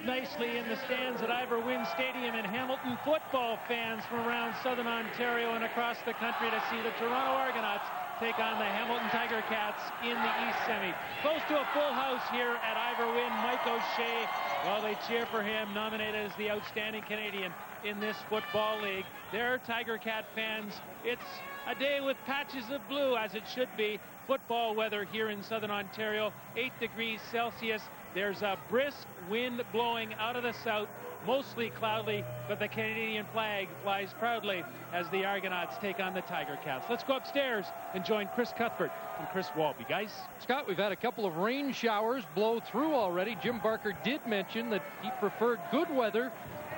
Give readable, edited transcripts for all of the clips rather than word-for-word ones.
up nicely in the stands at Ivor Wynne Stadium in Hamilton. Football fans from around Southern Ontario and across the country to see the Toronto Argonauts take on the Hamilton Tiger Cats in the East Semi. Close to a full house here at Ivor Wynne. Mike O'Shea, while they cheer for him, nominated as the outstanding Canadian in this football league. They're Tiger Cat fans. It's a day with patches of blue, as it should be. Football weather here in Southern Ontario, 8 degrees Celsius. There's a brisk wind blowing out of the south, mostly cloudy, but the Canadian flag flies proudly as the Argonauts take on the Tiger Cats. Let's go upstairs and join Chris Cuthbert and Chris Walby. Guys. Scott, we've had a couple of rain showers blow through already. Jim Barker did mention that he preferred good weather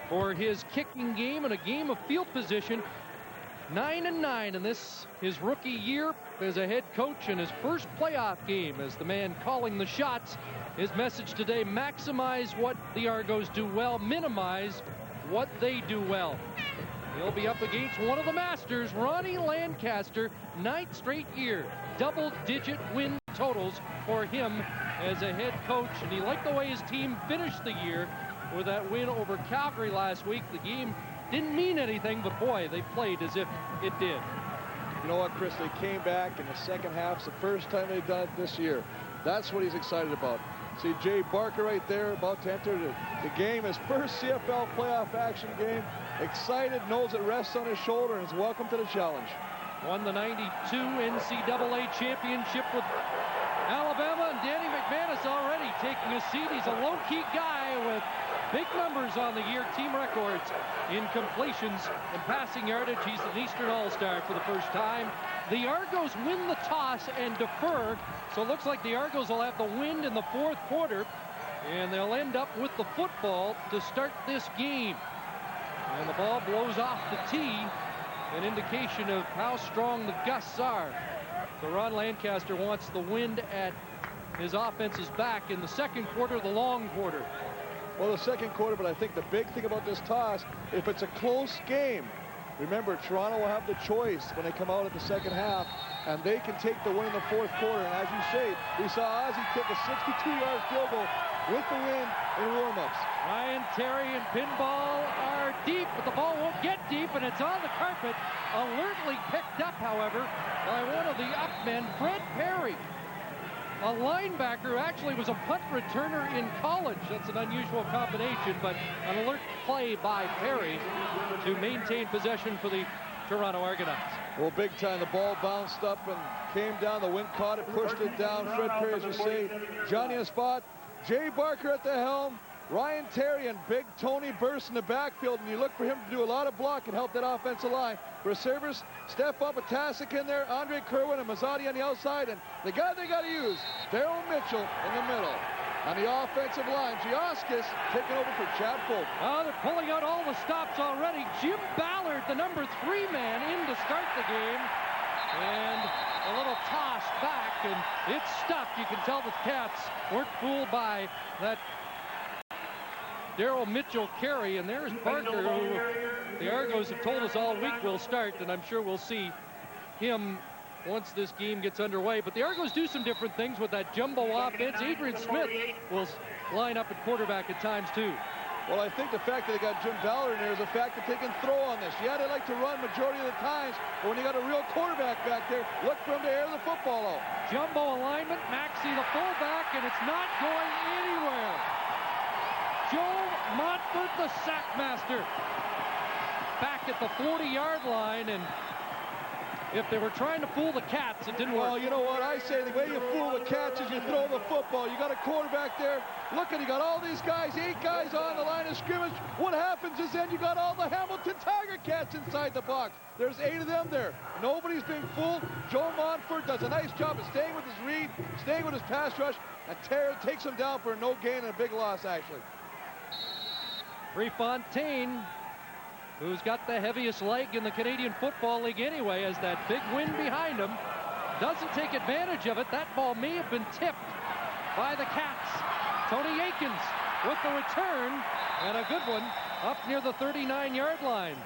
for his kicking game and a game of field position. 9-9 in this, his rookie year as a head coach, and his first playoff game as the man calling the shots. His message today: maximize what the Argos do well, minimize what they do well. He'll be up against one of the masters, Ronnie Lancaster, 9th straight year, double-digit win totals for him as a head coach, and he liked the way his team finished the year with that win over Calgary last week. The game didn't mean anything, but boy, they played as if it did. You know what, Chris? They came back in the second half. It's the first time they've done it this year. That's what he's excited about. See Jay Barker right there about to enter the game, his first CFL playoff action game. Excited, knows it rests on his shoulder, and is welcome to the challenge. Won the 92 NCAA championship with Alabama, and Danny McManus already taking a seat. He's a low-key guy with big numbers on the year, team records in completions and passing yardage. He's an Eastern All-Star for the first time. The Argos win the toss and defer, so it looks like the Argos will have the wind in the fourth quarter, and they'll end up with the football to start this game. And the ball blows off the tee, an indication of how strong the gusts are. So Ron Lancaster wants the wind at his offense's back in the second quarter, the long quarter. Well, the second quarter, but I think the big thing about this toss, if it's a close game, remember, Toronto will have the choice when they come out at the second half, and they can take the win in the fourth quarter. And as you say, we saw Ozzie kick a 62-yard field goal with the wind in warm-ups. Ryan Terry and Pinball are deep, but the ball won't get deep, and it's on the carpet. Alertly picked up, however, by one of the upmen, Fred Perry, a linebacker who actually was a punt returner in college. That's an unusual combination, but an alert play by Perry to maintain possession for the Toronto Argonauts. Well, big time. The ball bounced up and came down. The wind caught it, pushed it down. Fred Perry, as you say, Johnny in a spot. Jay Barker at the helm. Ryan Terry and Big Tony Burst in the backfield, and you look for him to do a lot of block and help that offensive line. Receivers step up, a Tasik in there, Andre Kerwin and Mazzotti on the outside, and the guy they got to use, Daryl Mitchell in the middle. On the offensive line, Gioskis taking over for Chad Folk. Oh, they're pulling out all the stops already. Jim Ballard, the number 3 man, in to start the game. And a little toss back, and it's stuck. You can tell the Cats weren't fooled by that Daryl Mitchell carry, and there's Barker, who the Argos have told us all week will start, and I'm sure we'll see him once this game gets underway. But the Argos do some different things with that jumbo offense. Adrian Smith will line up at quarterback at times too. Well, I think the fact that they got Jim Ballard in there is the fact that they can throw on this. Yeah, they like to run majority of the times, but when you got a real quarterback back there, look for him to air the football out. Jumbo alignment, Maxey the fullback, and it's not going anywhere. Joe Montfort, the sackmaster, back at the 40-yard line, and if they were trying to fool the Cats, it didn't work. Well, you know what? I say the way you fool the Cats is you throw the football. You got a quarterback there. Look at, you got all these guys, 8 guys on the line of scrimmage. What happens is then you got all the Hamilton Tiger Cats inside the box. There's 8 of them there. Nobody's being fooled. Joe Montfort does a nice job of staying with his read, staying with his pass rush, and takes him down for a no gain and a big loss, actually. Prefontaine, who's got the heaviest leg in the Canadian Football League anyway, has that big wind behind him, doesn't take advantage of it. That ball may have been tipped by the Cats. Tony Akins with the return, and a good one up near the 39-yard line.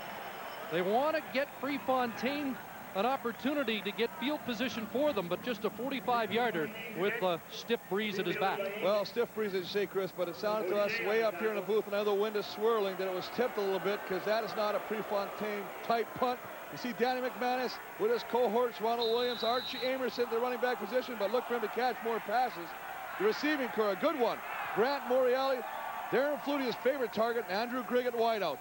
They want to get Prefontaine an opportunity to get field position for them, but just a 45-yarder with a stiff breeze at his back. Well, stiff breeze, as you say, Chris, but it sounded to us way up here in the booth, and now the wind is swirling, that it was tipped a little bit, because that is not a Prefontaine-type punt. You see Danny McManus with his cohorts, Ronald Williams, Archie Amerson in the running back position, but look for him to catch more passes. The receiving core, a good one. Grant Morielli, Darren Flutie, his favorite target, and Andrew Grigg at wideout.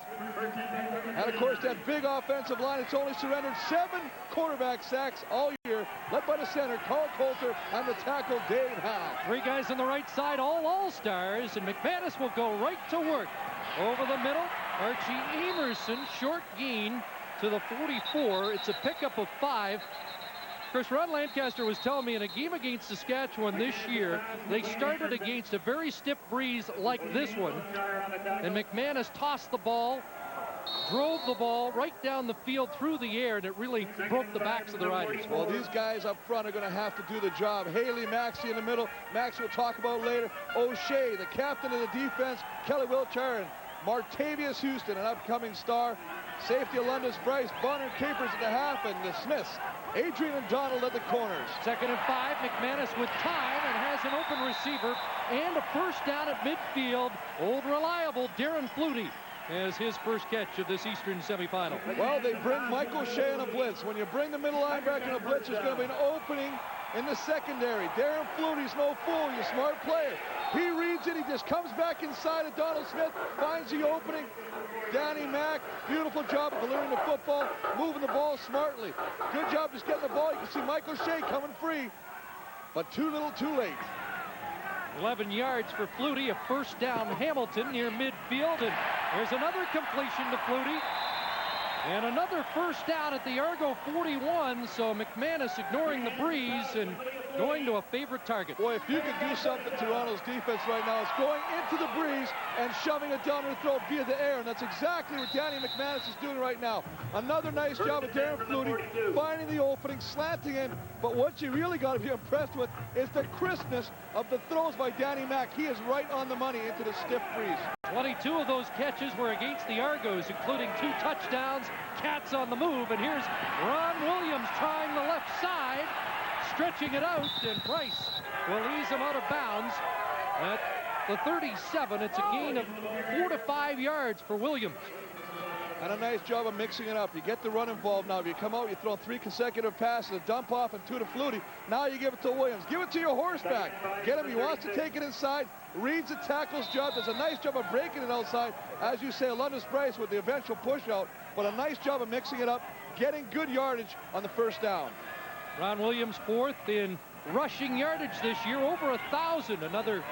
And, of course, that big offensive line, it's only surrendered 7 quarterback sacks all year, led by the center, Carl Coulter, and the tackle, Dave Howe. 3 guys on the right side, all All-Stars, and McManus will go right to work. Over the middle, Archie Amerson, short gain to the 44. It's a pickup of 5. Chris, Ron Lancaster was telling me in a game against Saskatchewan this year, they started against a very stiff breeze like this one, and McManus tossed the ball, drove the ball right down the field through the air, and it really broke the backs of the Riders. Well, these guys up front are going to have to do the job. Haley Maxey in the middle. Max we'll talk about later. O'Shea, the captain of the defense. Kelly Wiltshire and Martavius Houston, an upcoming star. Safety Alundis Bryce, Bonner Capers at the half, and the Smiths. Adrian and Donald at the corners. 2nd and 5, McManus with time and has an open receiver and a first down at midfield. Old reliable Darren Flutie has his first catch of this Eastern semifinal. Well, they bring Michael Shea in a blitz. When you bring the middle linebacker in a blitz, there's going to be an opening in the secondary. Darren Flutie's no fool. He's a smart player. He reads it. He just comes back inside of Donald Smith, finds the opening. Danny Mack, beautiful job of delivering the football, moving the ball smartly. Good job just getting the ball. You can see Michael Shea coming free, but too little, too late. 11 yards for Flutie, a first down Hamilton near midfield, and there's another completion to Flutie. And another first down at the Argo 41, so McManus ignoring the breeze and going to a favorite target. Boy, if you could do something to Toronto's defense right now, it's going into the breeze and shoving it down their throat via the air, and that's exactly what Danny McManus is doing right now. Another nice job of Darren Flutie finding the opening, slanting in, but what you really got to be impressed with is the crispness of the throws by Danny Mack. He is right on the money into the stiff breeze. 22 of those catches were against the Argos, including 2 touchdowns. Cats on the move, and here's Ron Williams trying the left side, stretching it out, and Price will ease him out of bounds at the 37. It's a gain of 4 to 5 yards for Williams. And a nice job of mixing it up. You get the run involved now. If you come out, you throw 3 consecutive passes, a dump off, and 2 to Flutie. Now you give it to Williams. Give it to your horseback. Get him. He wants to take it inside. Reads the tackle's job. Does a nice job of breaking it outside. As you say, Alundis Bryce with the eventual push out. But a nice job of mixing it up, getting good yardage on the first down. Ron Williams 4th in rushing yardage this year, over 1,000. Another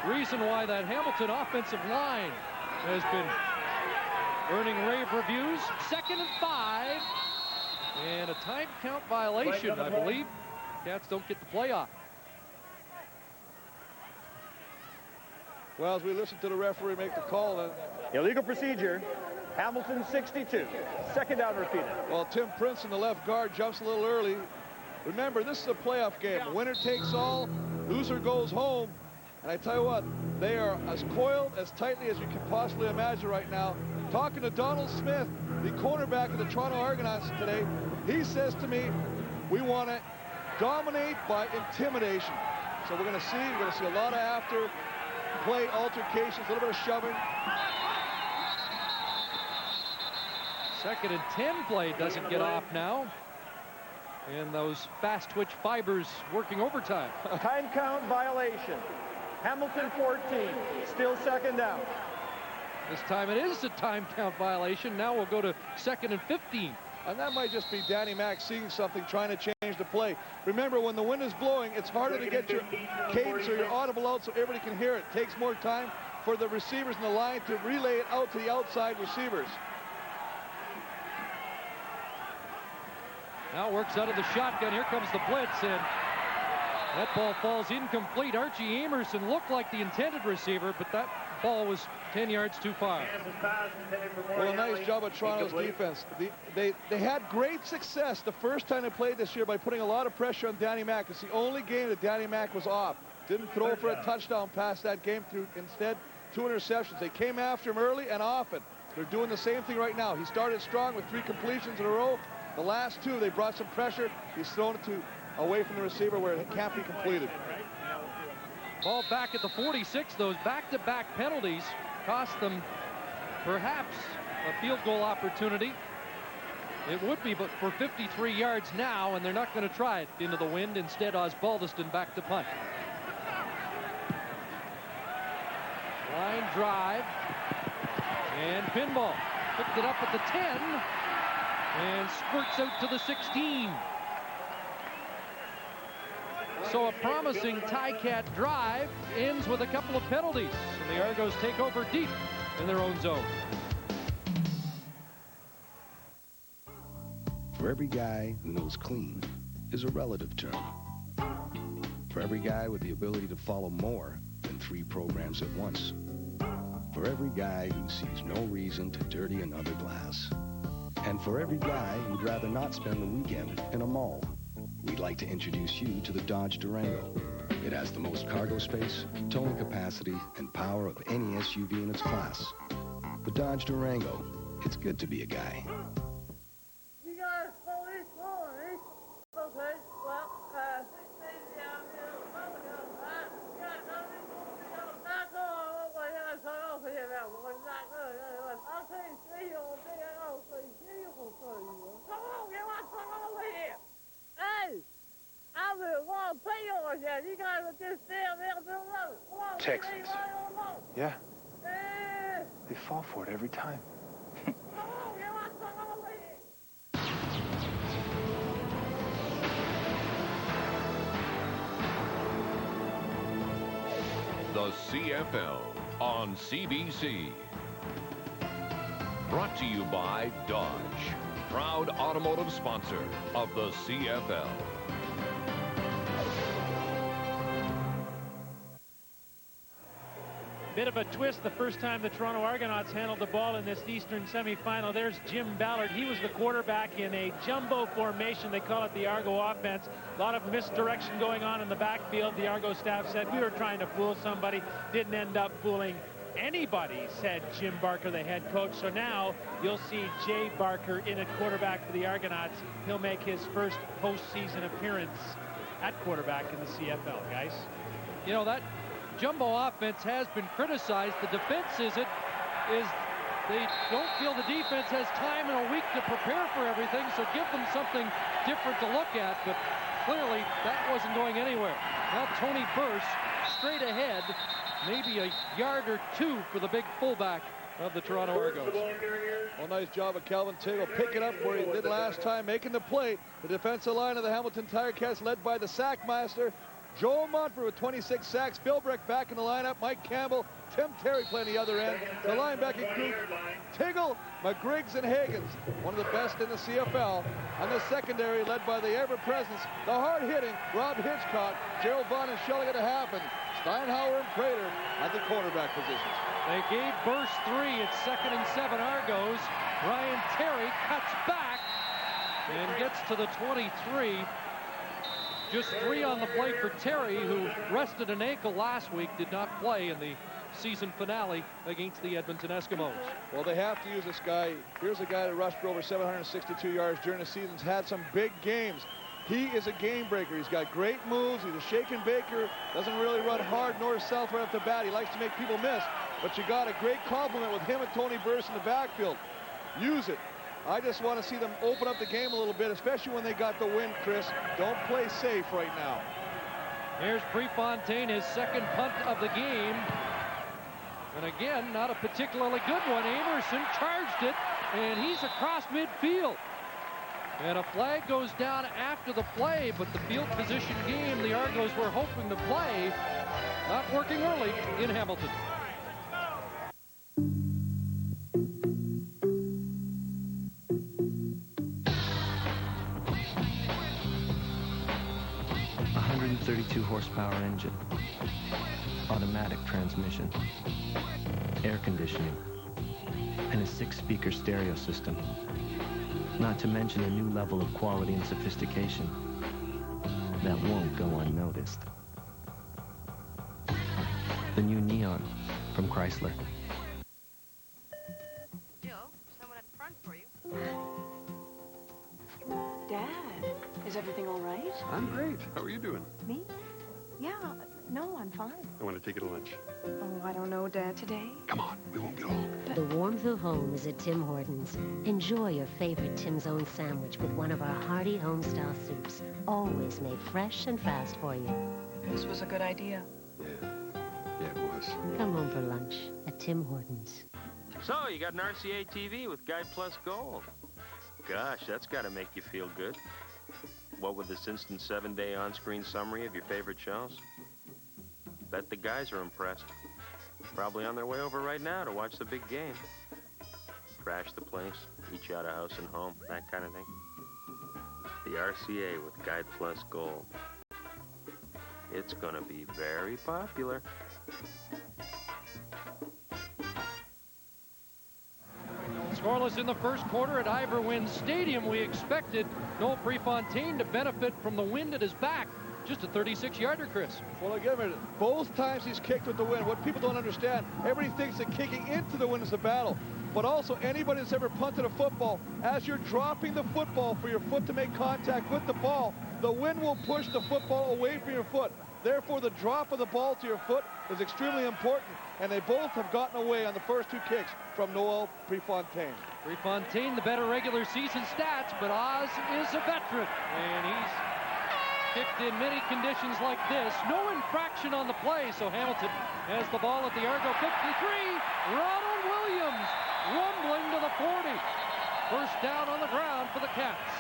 reason why that Hamilton offensive line has been earning rave reviews. 2nd and 5, and a time count violation, I believe. Cats don't get the playoff. Well, as we listen to the referee make the call, then. Illegal procedure. Hamilton 62. 2nd down repeated. Well, Tim Princeton, the left guard, jumps a little early. Remember, this is a playoff game. Winner takes all, loser goes home. And I tell you what, they are as coiled, as tightly as you can possibly imagine right now. Talking to Donald Smith, the cornerback of the Toronto Argonauts today, he says to me, we want to dominate by intimidation. So we're going to see a lot of after play altercations, a little bit of shoving. 2nd and 10 play doesn't get off now. And those fast twitch fibers working overtime. Time count violation. Hamilton 14, still 2nd down. This time it is a time count violation. Now we'll go to 2nd and 15. And that might just be Danny Mack seeing something, trying to change the play. Remember, when the wind is blowing, it's harder to get your cadence or your audible out so everybody can hear it. It takes more time for the receivers in the line to relay it out to the outside receivers. Now works out of the shotgun. Here comes the blitz, and that ball falls incomplete. Archie Amerson looked like the intended receiver, but that ball was 10 yards too far. Well, a nice job of Toronto's defense. They had great success the first time they played this year by putting a lot of pressure on Danny Mack. It's the only game that Danny Mack was off. Didn't throw for a touchdown pass that game through. Instead, 2 interceptions. They came after him early and often. They're doing the same thing right now. He started strong with 3 completions in a row. The last two, they brought some pressure. He's thrown it away from the receiver where it can't be completed. Ball back at the 46. Those back-to-back penalties cost them perhaps a field goal opportunity. It would be, but for 53 yards now, and they're not going to try it into the wind. Instead, Osbaldiston back to punt. Line drive. And pinball. Picked it up at the 10. And squirts out to the 16. So a promising Ticat drive ends with a couple of penalties. And the Argos take over deep in their own zone. For every guy who knows clean is a relative term. For every guy with the ability to follow more than 3 programs at once. For every guy who sees no reason to dirty another glass. And for every guy who'd rather not spend the weekend in a mall. We'd like to introduce you to the Dodge Durango. It has the most cargo space, towing capacity, and power of any SUV in its class. The Dodge Durango. It's good to be a guy. You guys police warning. Okay, well, 16 down here, yeah, nothing. Not going over here, so over here now. Not good. I'll see you on there. I'll see you on there. Come on, you want to come over here? Hey, I'm the wrong payors here. You guys are just down there doing low. Come on, Texans. Yeah, Hey, they fall for it every time. come on, you want to come over here? The CFL on CBC. Brought to you by Dodge, proud automotive sponsor of the CFL. Bit of a twist the first time the Toronto Argonauts handled the ball in this Eastern semifinal. There's Jim Ballard. He was the quarterback in a jumbo formation. They call it the Argo offense. A lot of misdirection going on in the backfield. The Argo staff said, we were trying to fool somebody. Didn't end up fooling anybody, said Jim Barker, the head coach. So now you'll see Jay Barker in at quarterback for the Argonauts. He'll make his first postseason appearance at quarterback in the CFL, guys. You know, that jumbo offense has been criticized. The defense is they don't feel the defense has time in a week to prepare for everything, so give them something different to look at. But clearly that wasn't going anywhere. Now Tony Burse straight ahead, maybe a yard or 2 for the big fullback of the Toronto Argos. Well, nice job of Calvin Tagle picking up where he did last time, making the play. The defensive line of the Hamilton Tiger Cats led by the sackmaster Joel Montford with 26 sacks. Bill Breck back in the lineup. Mike Campbell, Tim Terry playing the other end. The linebacker group, Tiggle, McGriggs, and Higgins, one of the best in the CFL. And the secondary led by the ever-present, the hard-hitting Rob Hitchcock, Gerald Vaughn, and shelling it to happen. Steinhauer and Prater at the quarterback positions. They gave Burst 3. It's 2nd and 7 Argos. Ryan Terry cuts back and gets to the 23. Just 3 on the play for Terry, who rested an ankle last week, did not play in the season finale against the Edmonton Eskimos. Well, they have to use this guy. Here's a guy that rushed for over 762 yards during the season. He's had some big games. He is a game breaker. He's got great moves. He's a shake and baker. Doesn't really run hard nor south right off the bat. He likes to make people miss. But you got a great compliment with him and Tony Burse in the backfield. Use it. I just want to see them open up the game a little bit, especially when they got the win, Chris. Don't play safe right now. Here's Prefontaine, his 2nd punt of the game. And again, not a particularly good one. Amerson charged it, and he's across midfield. And a flag goes down after the play, but the field position game the Argos were hoping to play, not working early in Hamilton. A 132 horsepower engine, automatic transmission, air conditioning, and a 6-speaker stereo system. Not to mention a new level of quality and sophistication that won't go unnoticed. The new Neon from Chrysler. Jill, someone at the front for you. Everything all right? I'm great. How are you doing? Me? Yeah. No, I'm fine. I want to take you to lunch. Oh, I don't know, Dad, today. Come on, we won't be long. The warmth of home is at Tim Hortons. Enjoy your favorite Tim's Own sandwich with one of our hearty home-style soups, always made fresh and fast for you. This was a good idea. Yeah, it was. Come home for lunch at Tim Hortons. So, you got an RCA TV with Guide Plus Gold. Gosh, that's got to make you feel good. What with this instant 7-day on-screen summary of your favorite shows? Bet the guys are impressed. Probably on their way over right now to watch the big game. Crash the place, each out of house and home, that kind of thing. The RCA with Guide Plus Gold. It's gonna be very popular. Scoreless in the first quarter at Iverwin Stadium. We expected Noel Prefontaine to benefit from the wind at his back. Just a 36-yarder, Chris. Well, again, both times he's kicked with the wind. What people don't understand, everybody thinks that kicking into the wind is a battle. But also, anybody that's ever punted a football, as you're dropping the football for your foot to make contact with the ball, the wind will push the football away from your foot. Therefore, the drop of the ball to your foot is extremely important. And they both have gotten away on the first two kicks from Noel Prefontaine. Prefontaine, the better regular season stats, but Oz is a veteran. And he's kicked in many conditions like this. No infraction on the play, so Hamilton has the ball at the Argo 53. Ronald Williams rumbling to the 40. First down on the ground for the Cats.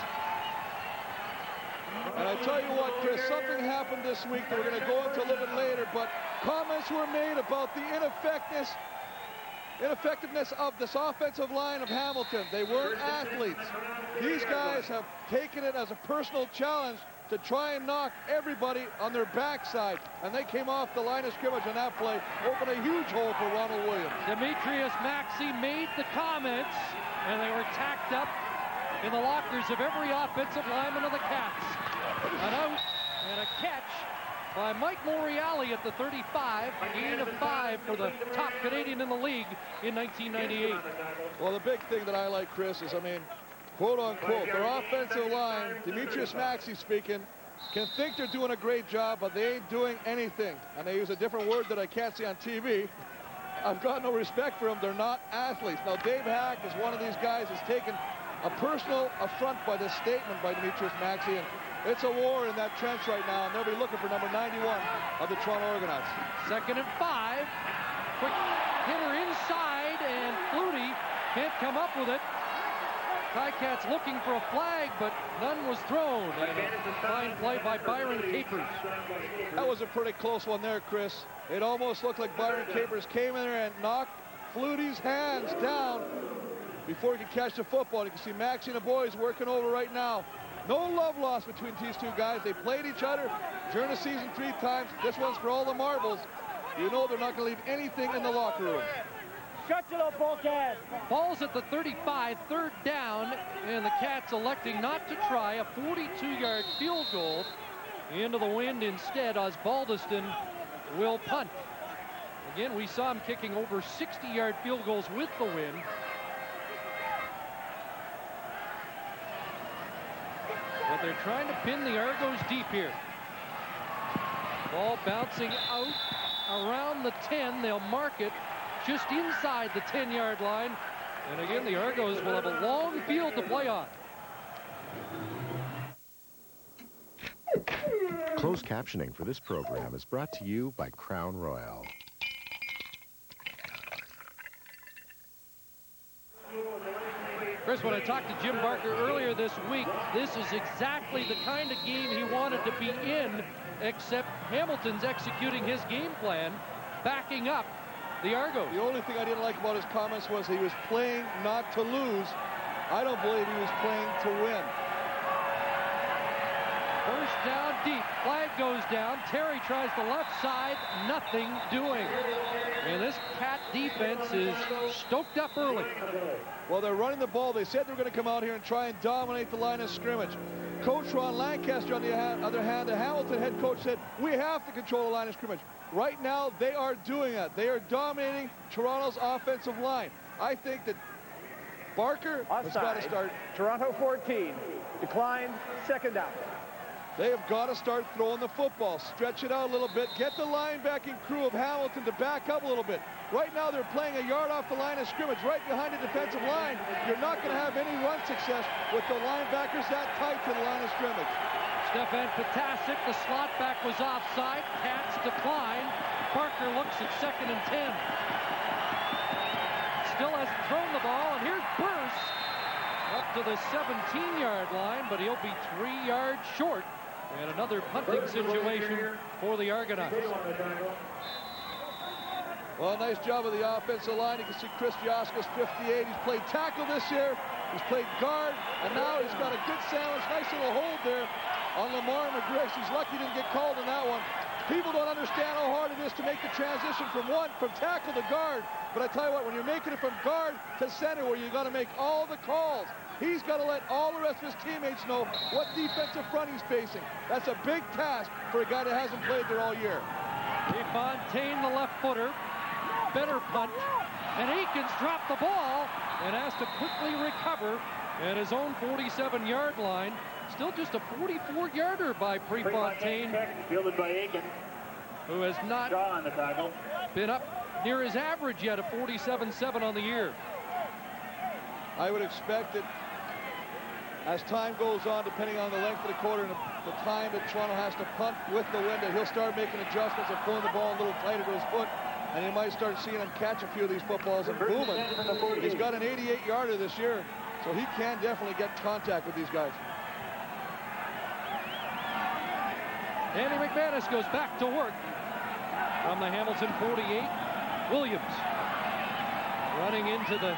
And I tell you what, Chris, something happened this week that we're going to go into a little bit later, but comments were made about the ineffectiveness of this offensive line of Hamilton. They weren't athletes. These guys have taken it as a personal challenge to try and knock everybody on their backside. And they came off the line of scrimmage on that play, opened a huge hole for Ronald Williams. Demetrius Maxey made the comments, and they were tacked up in the lockers of every offensive lineman of the Cats. An out and a catch by Mike Moriali at the 35, a gain of 5 for the top Canadian in the league in 1998. Well, the big thing that I like, Chris, is, I mean, quote unquote, their offensive line, Demetrius Maxey speaking, can think they're doing a great job, but they ain't doing anything. And they use a different word that I can't see on TV. I've got no respect for them. They're not athletes. Now, Dave Hack is one of these guys who's taken a personal affront by this statement by Demetrius Maxey, and it's a war in that trench right now, and they'll be looking for number 91 of the Toronto Argonauts. 2nd and 5. Quick hitter inside, and Flutie can't come up with it. Ticats looking for a flag, but none was thrown. And a fine play by Byron Capers. That was a pretty close one there, Chris. It almost looked like Byron Capers came in there and knocked Flutie's hands down before he could catch the football. You can see Maxey and the boys working over right now. No love lost between these two guys. They played each other during the season 3 times. This one's for all the marbles. You know they're not going to leave anything in the locker room. Shut it up, Ballcats. Ball's at the 35, 3rd down, and the Cats electing not to try a 42-yard field goal into the wind instead. Osbaldiston will punt. Again, we saw him kicking over 60-yard field goals with the wind. But they're trying to pin the Argos deep here. Ball bouncing out around the 10. They'll mark it just inside the 10-yard line. And again, the Argos will have a long field to play on. Closed captioning for this program is brought to you by Crown Royal. Chris, when I talked to Jim Barker earlier this week, this is exactly the kind of game he wanted to be in, except Hamilton's executing his game plan, backing up the Argos. The only thing I didn't like about his comments was he was playing not to lose. I don't believe he was playing to win. First down deep. Flag goes down. Terry tries the left side. Nothing doing. And this Cat defense is stoked up early. Well, they're running the ball. They said they were going to come out here and try and dominate the line of scrimmage. Coach Ron Lancaster, on the other hand, the Hamilton head coach, said, we have to control the line of scrimmage. Right now, they are doing that. They are dominating Toronto's offensive line. I think that Barker has got to start. Toronto 14. Declined, 2nd down. They have got to start throwing the football. Stretch it out a little bit. Get the linebacking crew of Hamilton to back up a little bit. Right now they're playing a yard off the line of scrimmage, right behind the defensive line. You're not going to have any run success with the linebackers that tight to the line of scrimmage. Stefan Potasic, the slot back was offside. Cats decline. Barker looks at 2nd and 10. Still hasn't thrown the ball, and here's Burse up to the 17-yard line, but he'll be 3 yards short. And another punting situation for the Argonauts. Well, nice job of the offensive line. You can see Chris Jaskos, 58. He's played tackle this year. He's played guard, and now he's got a good sandwich. Nice little hold there on Lamar McGrish. He's lucky he didn't get called on that one. People don't understand how hard it is to make the transition from tackle to guard. But I tell you what, when you're making it from guard to center, where you got to make all the calls, he's got to let all the rest of his teammates know what defensive front he's facing. That's a big task for a guy that hasn't played there all year. Fontaine, the left footer, better punt, and Aikens dropped the ball and has to quickly recover at his own 47-yard line. Still just a 44-yarder by Prefontaine, fielded by Aiken, who has not been up near his average yet, a 47-7 on the year. I would expect that as time goes on, depending on the length of the quarter and the time that Toronto has to punt with the wind, that he'll start making adjustments and pulling the ball a little tighter to his foot, and you might start seeing him catch a few of these footballs and booming. He's got an 88-yarder this year, so he can definitely get contact with these guys. Andy McManus goes back to work from the Hamilton 48. Williams running into the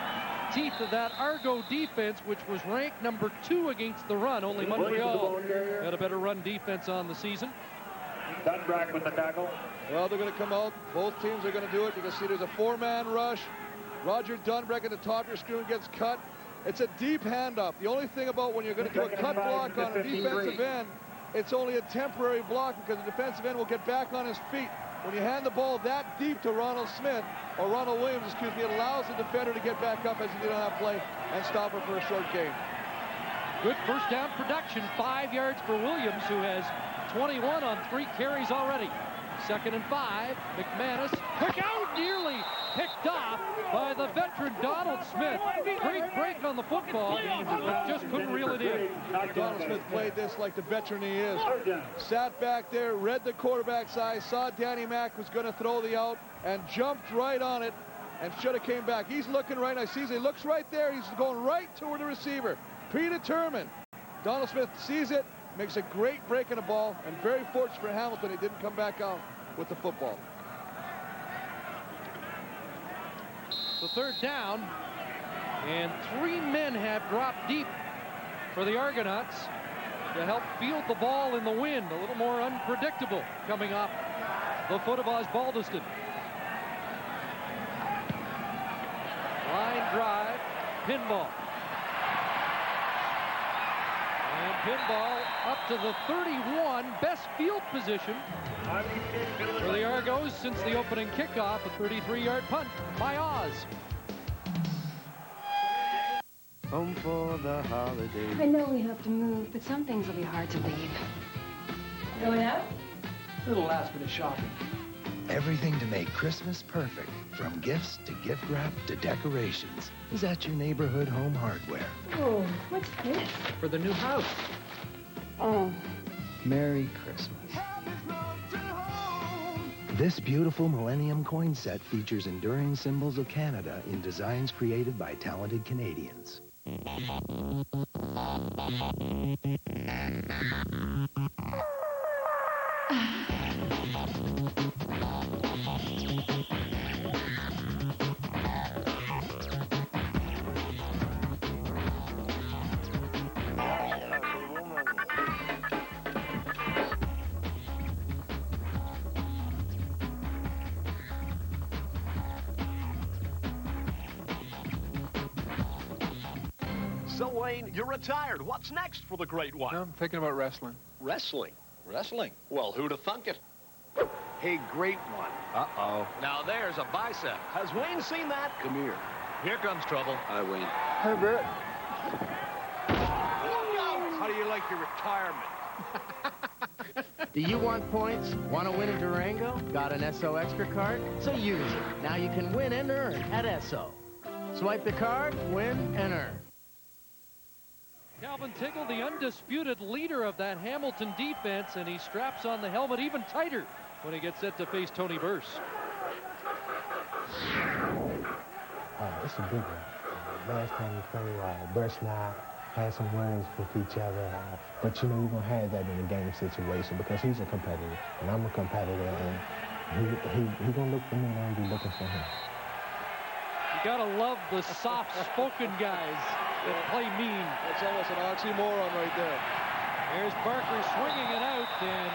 teeth of that Argo defense, which was ranked number 2 against the run. Only Montreal had a better run defense on the season. Dunbrack with the tackle. Well, they're going to come out. Both teams are going to do it. You can see there's a 4-man rush. Roger Dunbrack at the top of your screen gets cut. It's a deep handoff. The only thing about when you're going to do a cut block on a defensive end, it's only a temporary block because the defensive end will get back on his feet. When you hand the ball that deep to Ronald Williams, excuse me, it allows the defender to get back up as he did on that play and stop it for a short gain. Good first down production, 5 yards for Williams, who has 21 on 3 carries already. 2nd and 5, McManus, quick out, nearly picked off by the veteran Donald Smith. Great break on the football, but just couldn't reel it in. Donald Smith played this like the veteran he is. Sat back there, read the quarterback's eyes, saw Danny Mack was going to throw the out, and jumped right on it, and should have came back. He's looking right now. Sees he looks right there. He's going right toward the receiver. Predetermined. Donald Smith sees it, makes a great break in the ball, and very fortunate for Hamilton, he didn't come back out with the football. The 3rd down, and 3 men have dropped deep for the Argonauts to help field the ball in the wind. A little more unpredictable coming off the foot of Osbaldiston. Line drive, pinball. And pinball up to the 31, best field position for the Argos since the opening kickoff, a 33-yard punt by Oz. Home for the holidays. I know we have to move, but some things will be hard to leave. Going out? A little last-minute shopping. Everything to make Christmas perfect, from gifts to gift wrap to decorations, is at your neighborhood home hardware. Oh, what's this? For the new house. Oh. Merry Christmas. This beautiful Millennium coin set features enduring symbols of Canada in designs created by talented Canadians. So, Wayne, you're retired. What's next for the Great One? I'm thinking about wrestling. Wrestling? Wrestling? Well, who'd have thunk it? Hey, Great One. Uh-oh. Now there's a bicep. Has Wayne seen that? Come here. Here comes trouble. Hi, Wayne. Herbert. How do you like your retirement? Do you want points? Want to win in Durango? Got an SO Extra card? So use it. Now you can win and earn at SO. Swipe the card, win, and earn. Calvin Tiggle, the undisputed leader of that Hamilton defense, and he straps on the helmet even tighter when he gets set to face Tony Burse. It's a big one. Last time we played, Burse and I had some words with each other, but you know you're gonna have that in a game situation because he's a competitor and I'm a competitor, and he gonna look for me and I'm gonna be looking for him. You gotta love the soft-spoken guys that play mean. That's almost an oxymoron right there. There's Barker swinging it out and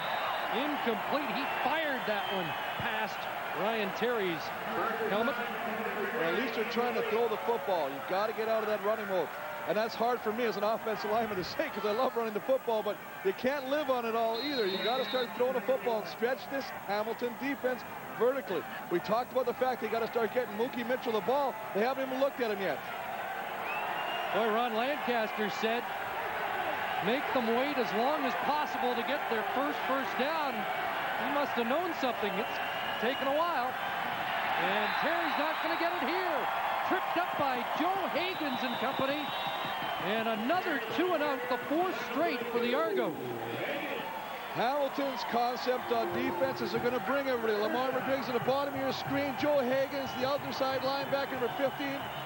incomplete. He fired that one past Ryan Terry's helmet. Well, at least they're trying to throw the football. You've got to get out of that running mode. And that's hard for me as an offensive lineman to say because I love running the football, but you can't live on it all either. You've got to start throwing the football and stretch this Hamilton defense vertically. We talked about the fact they got to start getting Mookie Mitchell the ball. They haven't even looked at him yet. Boy, Ron Lancaster said, make them wait as long as possible to get their first down. He must have known something. It's taken a while. And Terry's not going to get it here. Tripped up by Joe Higgins and company. And another 2-and-out, the fourth straight for the Argos. Hamilton's concept on defenses are going to bring everybody. Lamar Rodriguez at the bottom of your screen. Joe Higgins, the other side linebacker, number 15,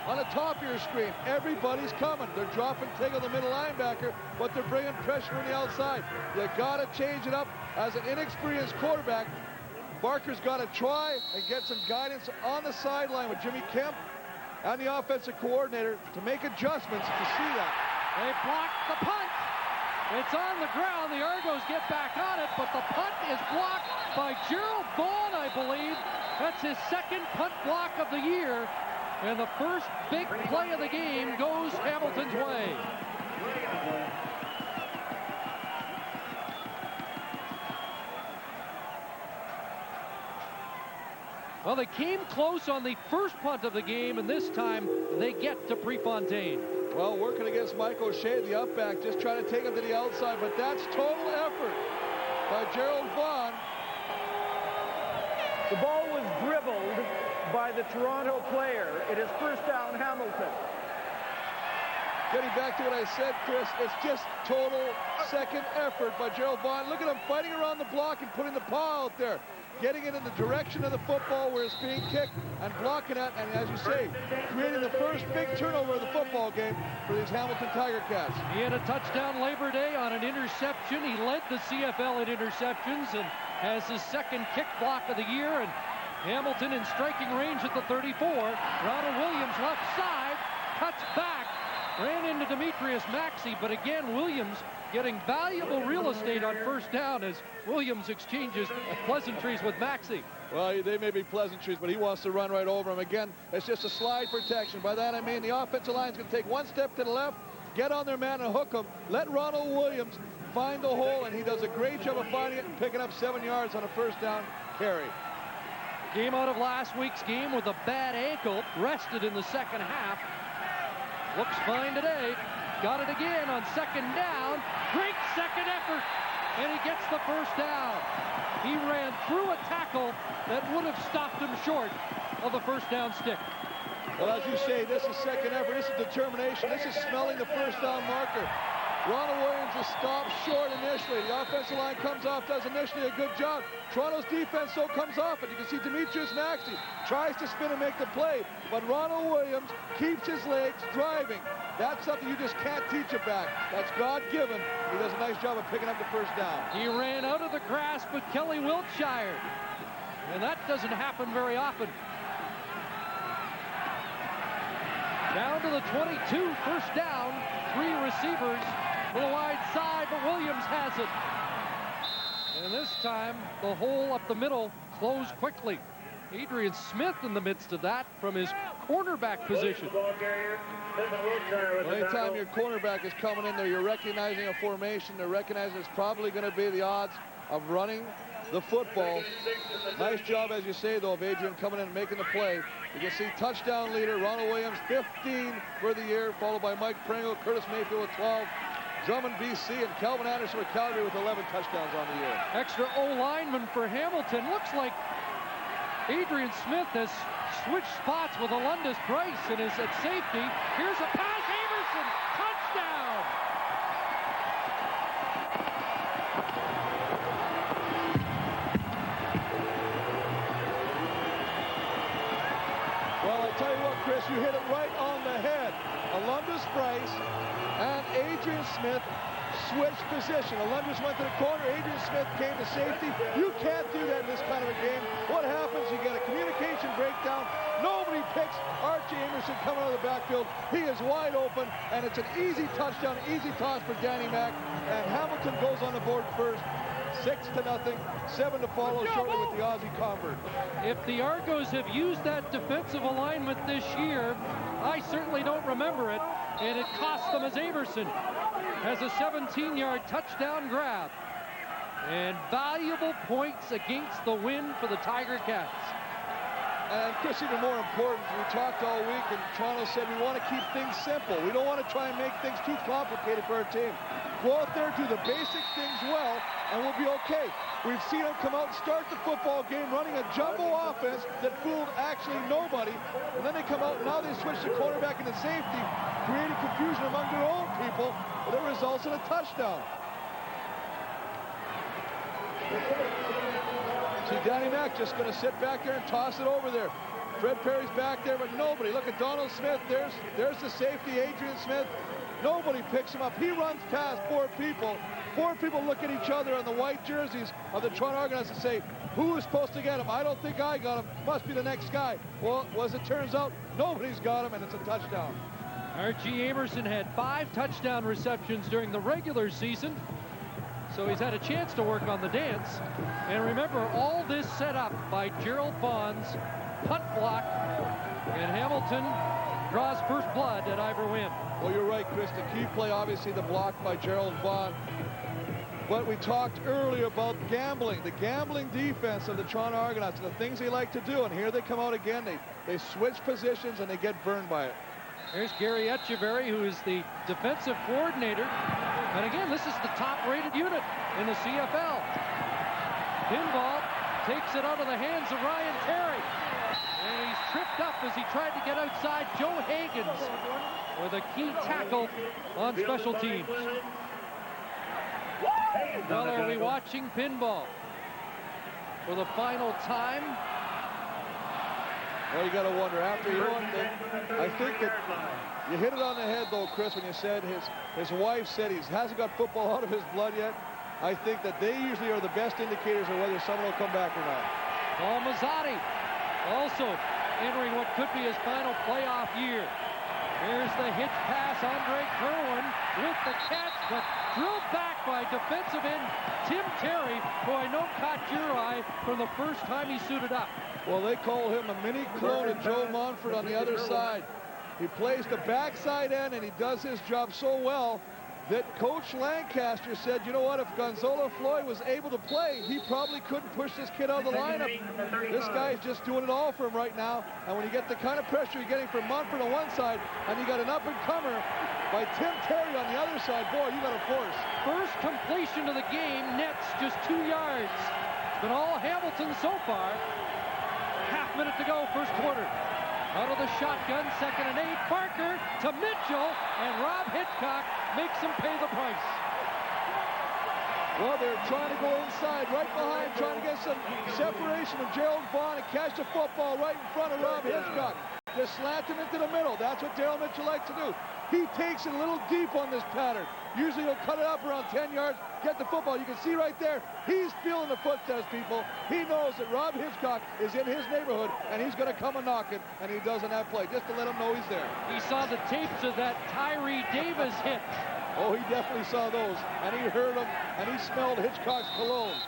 on the top of your screen. Everybody's coming. They're dropping Tiggle, the middle linebacker, but they're bringing pressure on the outside. You got to change it up. As an inexperienced quarterback, Barker's got to try and get some guidance on the sideline with Jimmy Kemp and the offensive coordinator to make adjustments to see that. They block the punt. It's on the ground. The Argos get back on it, but the punt is blocked by Gerald Vaughn, I believe. That's his second punt block of the year. And the first big play of the game goes Hamilton's way. Well, they came close on the first punt of the game, and this time they get to Prefontaine. Well, working against Mike O'Shea, the up back, just trying to take him to the outside, but that's total effort by Gerald Vaughn. The ball was dribbled by the Toronto player. It is first down, Hamilton. Getting back to what I said, Chris, it's just total second effort by Gerald Vaughn. Look at him fighting around the block and putting the paw out there. Getting it in the direction of the football where it's being kicked and blocking it, and as you say, creating the first big turnover of the football game for these Hamilton Tiger Cats. He had a touchdown Labor Day on an interception. He led the CFL in interceptions and has his second kick block of the year, and Hamilton in striking range at the 34. Ronald Williams left side, cuts back, ran into Demetrius Maxey, but again, Williams getting valuable real estate on first down as Williams exchanges pleasantries with Maxey. Well, they may be pleasantries, but he wants to run right over him. Again, it's just a slide protection. By that I mean the offensive line's going to take one step to the left, get on their man and hook him. Let Ronald Williams find the hole, and he does a great job of finding it and picking up 7 yards on a first down carry. Came out of last week's game with a bad ankle, rested in the second half. Looks fine today. Got it again on second down. Great second effort, and he gets the first down. He ran through a tackle that would have stopped him short of the first down stick. Well, as you say, this is second effort. This is determination. This is smelling the first down marker. Ronald Williams is stopped short initially. The offensive line comes off, does initially a good job. Toronto's defense so comes off it. You can see Demetrius Maxey tries to spin and make the play, but Ronald Williams keeps his legs driving. That's something you just can't teach a back. That's God-given. He does a nice job of picking up the first down. He ran out of the grasp of Kelly Wiltshire, and that doesn't happen very often. Down to the 22, first down, 3 receivers to the wide side, but Williams has it. And this time, the hole up the middle closed quickly. Adrian Smith in the midst of that from his cornerback position. Anytime your cornerback is coming in there, you're recognizing a formation. They're recognizing it's probably going to be the odds of running the football. Nice job, as you say, though, of Adrian coming in and making the play. You can see touchdown leader Ronald Williams, 15 for the year, followed by Mike Pringle, Curtis Mayfield with 12. Drummond, BC, and Calvin Anderson with Calgary with 11 touchdowns on the year. Extra O-lineman for Hamilton. Looks like Adrian Smith has switched spots with Alundis Price and is at safety. Here's a pass, Averson, touchdown! Well, I'll tell you what, Chris, you hit it right on the head. Alundis Price and Adrian Smith switched position. Alundis went to the corner. Adrian Smith came to safety. You can't do that in this kind of a game. What happens? You get a communication breakdown. Nobody picks Archie Amerson coming out of the backfield. He is wide open, and it's an easy touchdown, easy toss for Danny Mac. And Hamilton goes on the board first. 6-0, 7 to follow shortly with the Aussie convert. If the Argos have used that defensive alignment this year, I certainly don't remember it, and it cost them as Averson has a 17-yard touchdown grab. And valuable points against the win for the Tiger Cats. And Chris, even more important, we talked all week, and Toronto said we want to keep things simple. We don't want to try and make things too complicated for our team. Go out there, do the basic things well, and we'll be okay. We've seen them come out and start the football game running a jumbo offense that fooled actually nobody. And then they come out, and now they switch the quarterback into safety, creating confusion among their own people, but it results in a touchdown. See, Danny Mac just going to sit back there and toss it over there. Fred Perry's back there, but nobody. Look at Donald Smith. There's the safety, Adrian Smith. Nobody picks him up. He runs past four people. Four people look at each other on the white jerseys of the Toronto Argonauts and say, who is supposed to get him? I don't think I got him. Must be the next guy. Well, as it turns out, nobody's got him, and it's a touchdown. Archie Amerson had 5 touchdown receptions during the regular season, so he's had a chance to work on the dance. And remember, all this set up by Gerald Vaughn's punt block, and Hamilton draws first blood at Ivor Wynn. Well, you're right, Chris. The key play, obviously, the block by Gerald Vaughn. But we talked earlier about gambling, the gambling defense of the Toronto Argonauts, and the things they like to do. And here they come out again. They switch positions, and they get burned by it. Here's Gary Etcheverry, who is the defensive coordinator. And again, this is the top-rated unit in the CFL. Pinball takes it out of the hands of Ryan Terry. And he's tripped up as he tried to get outside Joe Higgins with a key tackle on special teams. Well, are we watching pinball for the final time? Well, you got to wonder. After you I think that you hit it on the head, though, Chris, when you said his wife said he hasn't got football out of his blood yet. I think that they usually are the best indicators of whether someone will come back or not. Paul Mazzotti also entering what could be his final playoff year. Here's the hitch pass, Andre Kerwin with the catch, but drilled back by defensive end Tim Terry, who I know caught your eye from the first time he suited up. Well, they call him a mini clone of Joe Montford on the other side. He plays the backside end, and he does his job so well that Coach Lancaster said, you know what, if Gonzalo Floyd was able to play, he probably couldn't push this kid out of the lineup. This guy's just doing it all for him right now. And when you get the kind of pressure you're getting from Montford on one side, and you got an up-and-comer by Tim Terry on the other side, boy, you got a force. First completion of the game, nets just 2 yards. It's been all Hamilton so far. Half minute to go, first quarter. Out of the shotgun, 2nd and 8. Barker to Mitchell, and Rob Hitchcock makes him pay the price. Well, they're trying to go inside, right behind, trying to get some separation of Gerald Vaughn and catch the football right in front of Rob Hitchcock. Just slant him into the middle. That's what Daryl Mitchell likes to do. He takes it a little deep on this pattern. Usually he'll cut it up around 10 yards, get the football. You can see right there, he's feeling the footsteps, people. He knows that Rob Hitchcock is in his neighborhood, and he's going to come and knock it, and he does on that play, just to let him know he's there. He saw the tapes of that Tyree Davis hit. Oh, he definitely saw those, and he heard them, and he smelled Hitchcock's cologne.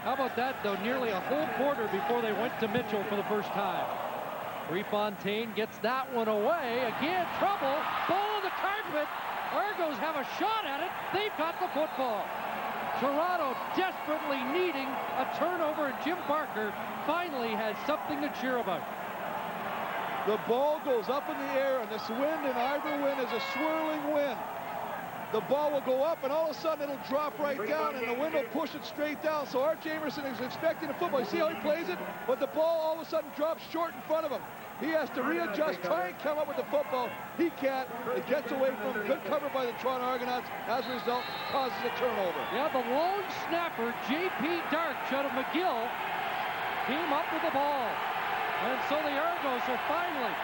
How about that, though? Nearly a whole quarter before they went to Mitchell for the first time. Refontaine gets that one away. Again, trouble. Ball on the carpet. Argos have a shot at it. They've got the football. Toronto desperately needing a turnover, and Jim Barker finally has something to cheer about. The ball goes up in the air, and this wind in Ivor Wynn is a swirling wind. the ball will go up, and all of a sudden it'll drop right down, and the wind will push it straight down. So Art Jamerson is expecting the football. You see how he plays it? But the ball all of a sudden drops short in front of him. He has to readjust, try and come up with the football. He can't. It gets away from him. Good cover by the Toronto Argonauts. As a result, causes a turnover. Yeah, the lone snapper, J.P. Darch out of McGill, came up with the ball. And so the Argos are finally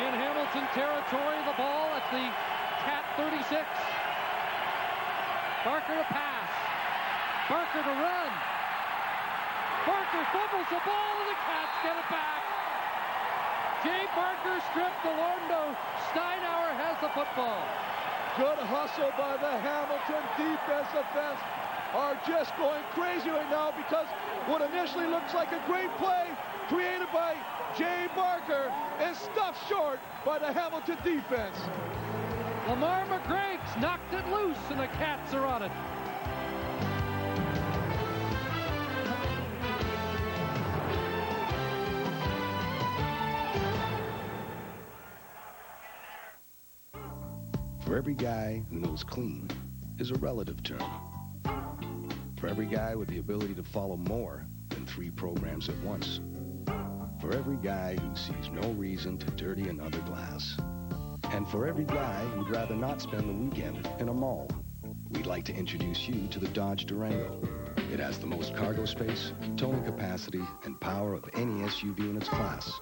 in Hamilton territory. The ball at the Cat 36. Barker to pass. Barker to run. Barker fumbles the ball, and the Cats get it back. Jay Barker stripped. Delorndo. Steinauer has the football. Good hustle by the Hamilton defensive ends. Are just going crazy right now because what initially looks like a great play created by Jay Barker is stuffed short by the Hamilton defense. Lamar McGreg's knocked it loose, and the Cats are on it. For every guy who knows clean is a relative term. For every guy with the ability to follow more than 3 programs at once. For every guy who sees no reason to dirty another glass. And for every guy who'd rather not spend the weekend in a mall, we'd like to introduce you to the Dodge Durango. It has the most cargo space, towing capacity, and power of any SUV in its class.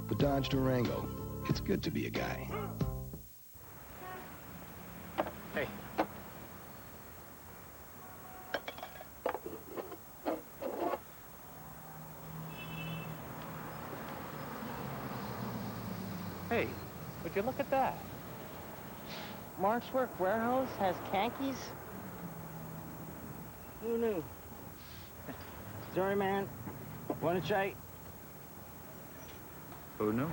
The Dodge Durango. It's good to be a guy. Hey. Hey, would you look at that? Markswork Warehouse has khakis? Who knew? Sorry, man. Want to try? Who knew?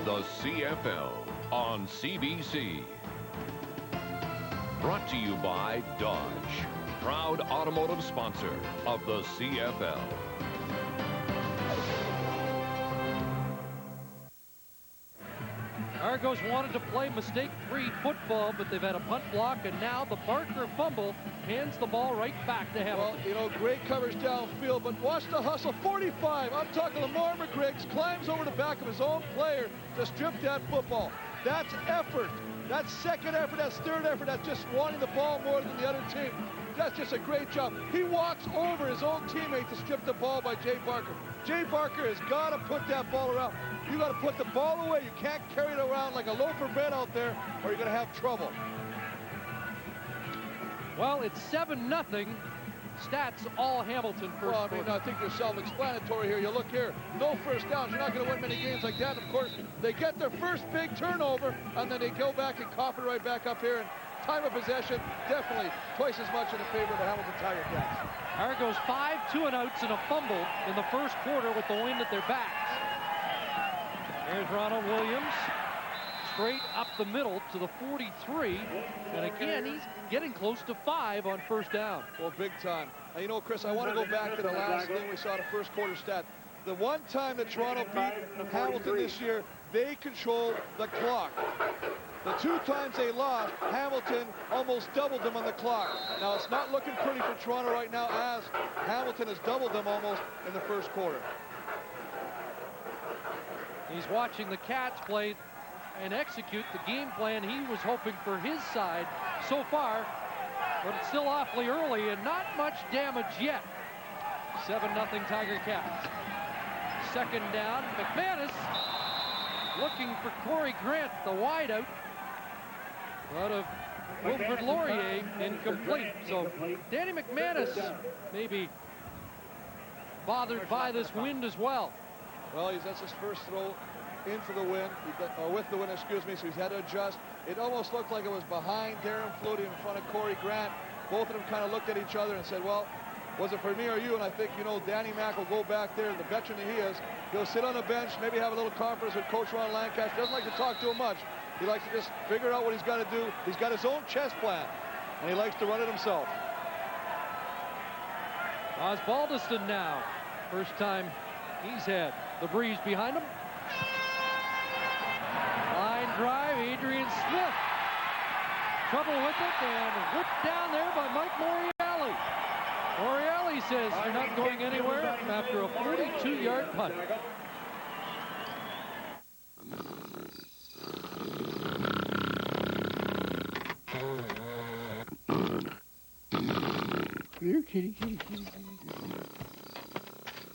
The CFL on CBC. Brought to you by Dodge, proud automotive sponsor of the CFL. Argos wanted to play mistake-free football, but they've had a punt block, and now the Barker fumble hands the ball right back to Hamilton. Well, you know, great coverage downfield, but watch the hustle. 45, I'm talking Lamar McGreg's, climbs over the back of his own player to strip that football. That's effort. That's second effort, that's third effort, that's just wanting the ball more than the other team. That's just a great job. He walks over his own teammate to strip the ball by Jay Barker. Jay Barker has got to put that ball around. You got to put the ball away. You can't carry it around like a loaf of bread out there, or you're going to have trouble. Well, it's 7-0. Stats all Hamilton first. Well, I mean, I think they're self-explanatory here. You look here, no first downs. You're not going to win many games like that. Of course, they get their first big turnover, and then they go back and cough it right back up here. And time of possession, definitely twice as much in the favor of the Hamilton Tiger Cats. Argos 5 2-and-outs and a fumble in the first quarter with the wind at their backs. There's Ronald Williams, straight up the middle to the 43. And again, he's getting close to 5 on first down. Well, big time. Now, you know, Chris, I want to go back to the last game we saw, the first quarter stat. The one time that Toronto beat Hamilton this year, they controlled the clock. The 2 times they lost, Hamilton almost doubled them on the clock. Now, it's not looking pretty for Toronto right now, as Hamilton has doubled them almost in the first quarter. He's watching the Cats play and execute the game plan he was hoping for his side so far, but it's still awfully early and not much damage yet. 7-0 Tiger Cats. Second down, McManus looking for Corey Grant, the wideout out of Wilfrid Laurier, incomplete. So Danny McManus maybe bothered by this wind as well. Well, that's his first throw into the wind, or with the wind, excuse me, so he's had to adjust. It almost looked like it was behind Darren Flutie in front of Corey Grant. Both of them kind of looked at each other and said, well, was it for me or you? And I think, you know, Danny Mack will go back there, the veteran that he is. He'll sit on the bench, maybe have a little conference with Coach Ron Lancaster. Doesn't like to talk to him much. He likes to just figure out what he's got to do. He's got his own chess plan, and he likes to run it himself. Osbaldiston now. First time he's had the breeze behind him. Line drive, Adrian Smith. Trouble with it, and whipped down there by Mike Moriali. Moriali says you're not going anywhere after a 42-yard punt. Here, kitty, kitty, kitty.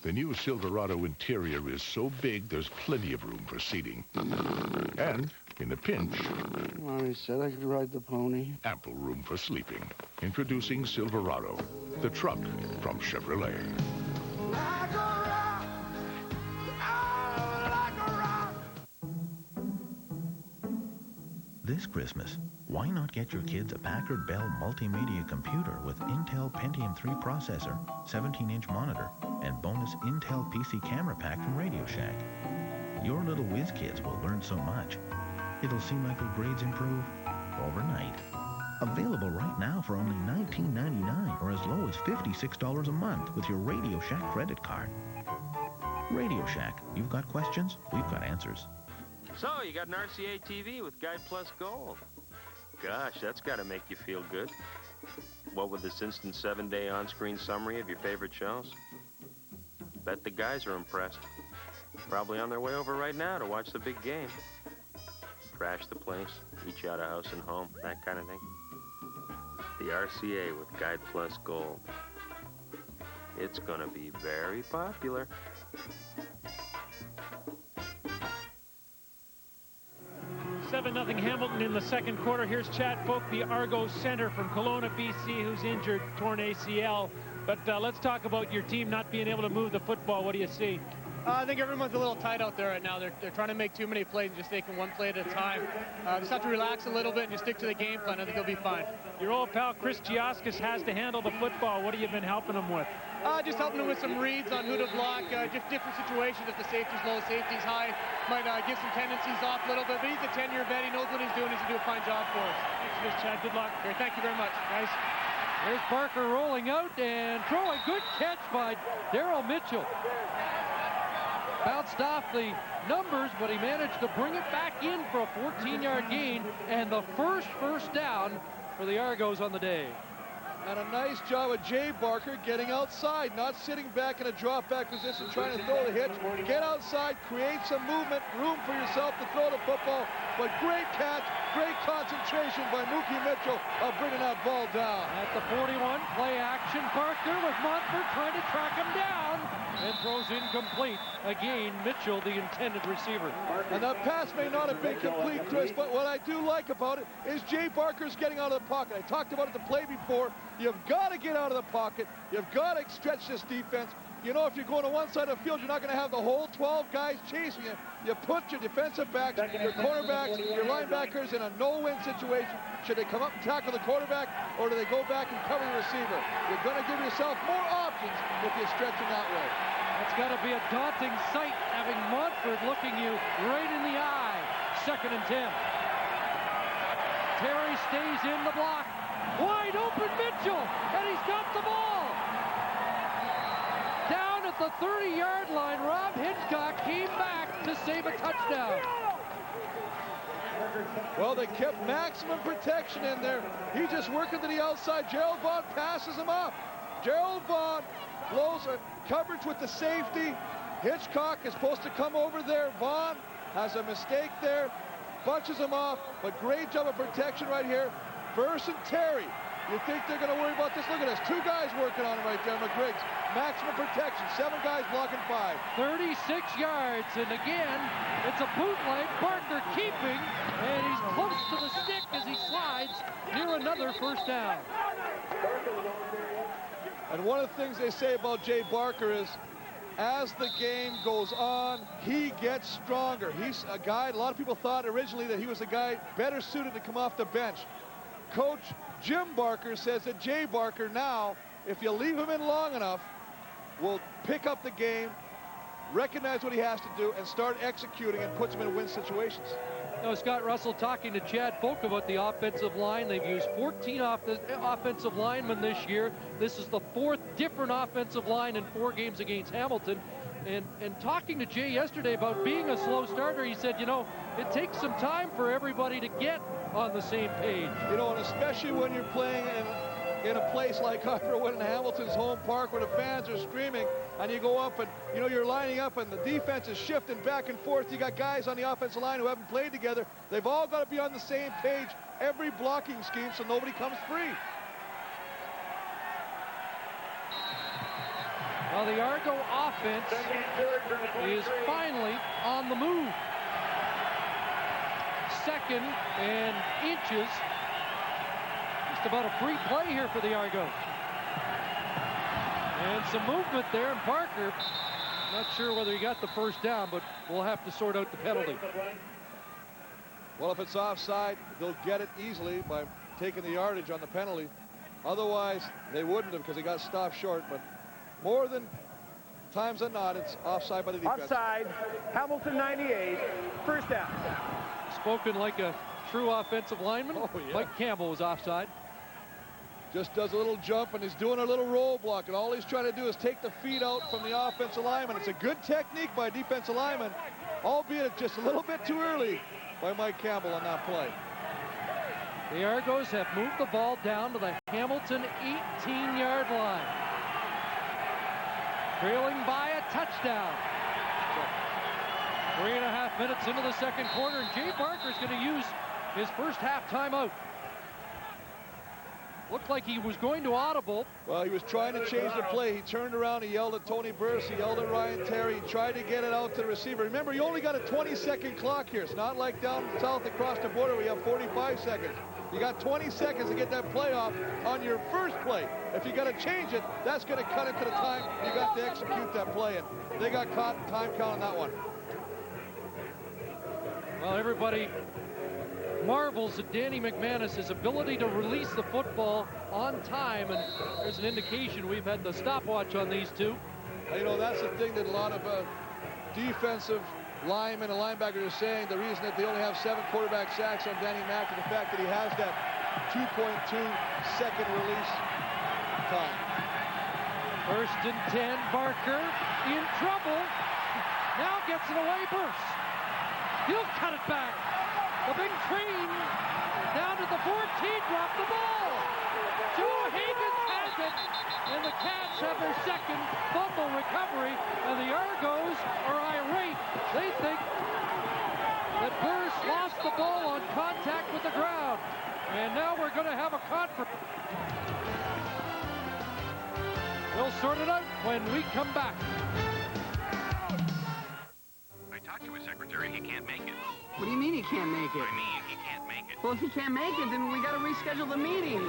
The new Silverado interior is so big, there's plenty of room for seating. And, in a pinch, Mommy said I could ride the pony. Ample room for sleeping. Introducing Silverado, the truck from Chevrolet. This Christmas, why not get your kids a Packard Bell multimedia computer with Intel Pentium 3 processor, 17-inch monitor, and bonus Intel PC camera pack from Radio Shack? Your little whiz kids will learn so much. It'll seem like their grades improve overnight. Available right now for only $19.99 or as low as $56 a month with your Radio Shack credit card. Radio Shack, you've got questions, we've got answers. So, you got an RCA TV with Guide Plus Gold. Gosh, that's got to make you feel good. What with this instant 7-day on-screen summary of your favorite shows? Bet the guys are impressed. Probably on their way over right now to watch the big game. Crash the place, eat you out of house and home, that kind of thing. The RCA with Guide Plus Gold. It's going to be very popular. 7-0 Hamilton in the second quarter. Here's Chad Folk, the Argo center from Kelowna, BC, who's injured, torn ACL. But let's talk about your team not being able to move the football. What do you see? I think everyone's a little tight out there right now. They're trying to make too many plays and just taking one play at a time. Just have to relax a little bit and just stick to the game plan. I think they'll be fine. Your old pal Chris Giaskis has to handle the football. What have you been helping him with? Just helping him with some reads on who to block, just different situations. If the safety's low, safety's high, might give some tendencies off a little bit. But he's a 10-year vet. He knows what he's doing. He's going to do a fine job for us. Thanks for this, Chad. Good luck. Okay, thank you very much, guys. There's Barker rolling out and throwing. Good catch by Daryl Mitchell. Bounced off the numbers, but he managed to bring it back in for a 14-yard gain and the first down for the Argos on the day. And a nice job of Jay Barker getting outside, not sitting back in a drop-back position trying to throw the hitch. Get outside, create some movement, room for yourself to throw the football. But great catch, great concentration by Mookie Mitchell of bringing that ball down. At the 41, play action. Barker with Montfort trying to track him down and throws incomplete. Again, Mitchell, the intended receiver. And that pass may not have been complete, Chris, but what I do like about it is Jay Barker's getting out of the pocket. I talked about it the play before. You've got to get out of the pocket. You've got to stretch this defense. You know, if you're going to one side of the field, you're not going to have the whole 12 guys chasing you. You put your defensive backs, your cornerbacks, your linebackers in a no-win situation. Should they come up and tackle the quarterback, or do they go back and cover the receiver? You're going to give yourself more options if you stretch them that way. It's got to be a daunting sight having Montfort looking you right in the eye. 2nd and 10. Terry stays in the block. Wide open Mitchell, and he's got the ball. Down at the 30-yard line, Rob Hitchcock came back to save a touchdown. Well, they kept maximum protection in there. He's just working to the outside. Gerald Vaughn passes him off. Gerald Vaughn blows a coverage with the safety. Hitchcock is supposed to come over there. Vaughn has a mistake there, bunches him off, but great job of protection right here. Burse and Terry. You think they're going to worry about this? Look at this. 2 guys working on him right there, McGriggs. Maximum protection. 7 guys blocking 5. 36 yards, and again, it's a bootleg. Barker keeping, and he's close to the stick as he slides near another first down. And one of the things they say about Jay Barker is, as the game goes on, he gets stronger. He's a guy, a lot of people thought originally that he was a guy better suited to come off the bench. Coach Jim Barker says that Jay Barker now, if you leave him in long enough, will pick up the game, recognize what he has to do, and start executing and puts him in win situations. You know, Scott Russell talking to Chad Folk about the offensive line. They've used 14 offensive linemen this year. This is the 4th different offensive line in 4 games against Hamilton. And talking to Jay yesterday about being a slow starter, he said, you know, it takes some time for everybody to get on the same page. You know, and especially when you're playing in a place like Harperwood and Hamilton's home park where the fans are screaming, and you go up and, you know, you're lining up and the defense is shifting back and forth. You got guys on the offensive line who haven't played together. They've all got to be on the same page, every blocking scheme, so nobody comes free. Well, the Argo offense is finally on the move. 2nd and inches. Just about a free play here for the Argos. And some movement there, and Parker, not sure whether he got the first down, but we'll have to sort out the penalty. Well, if it's offside, they'll get it easily by taking the yardage on the penalty. Otherwise, they wouldn't have, because he got stopped short, but more than times than not, it's offside by the defense. Offside, Hamilton 98, first down. Spoken like a true offensive lineman. Oh, yeah. Mike Campbell was offside. Just does a little jump, and he's doing a little roll block, and all he's trying to do is take the feet out from the offensive lineman. It's a good technique by defensive lineman, albeit just a little bit too early by Mike Campbell on that play. The Argos have moved the ball down to the Hamilton 18-yard line. Trailing by a touchdown. 3.5 minutes into the second quarter, and Jay Barker's going to use his first half timeout. Looked like he was going to audible. Well, he was trying to change the play. He turned around, he yelled at Tony Burse, he yelled at Ryan Terry, he tried to get it out to the receiver. Remember, you only got a 20-second clock here. It's not like down south across the border, we have 45 seconds. You got 20 seconds to get that play off on your first play. If you got to change it, that's going to cut into the time you got to execute that play. And they got caught in time count on that one. Well, everybody marvels at Danny McManus's ability to release the football on time, and there's an indication we've had the stopwatch on these two. You know, that's the thing that a lot of defensive linemen and linebackers are saying. The reason that they only have 7 quarterback sacks on Danny Mack is the fact that he has that 2.2-second release time. 1st and 10, Barker in trouble. Now gets it away, Burse. He'll cut it back. The big train down to the 14, dropped the ball. Joe Higgins has it, and the Cats have their second fumble recovery, and the Argos are irate. They think that Burse lost the ball on contact with the ground, and now we're going to have a conference. We'll sort it out when we come back. I talked to his secretary. He can't make it. What do you mean he can't make it? I mean, he can't make it. Well, if he can't make it, then we got to reschedule the meeting.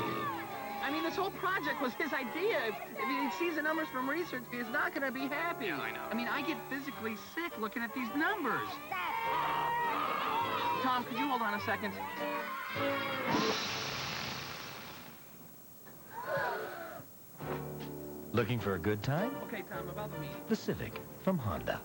I mean, this whole project was his idea. If he sees the numbers from research, he's not going to be happy. Yeah, I know. I mean, I get physically sick looking at these numbers. Tom, could you hold on a second? Looking for a good time? Okay, Tom, about the meeting. The Civic from Honda.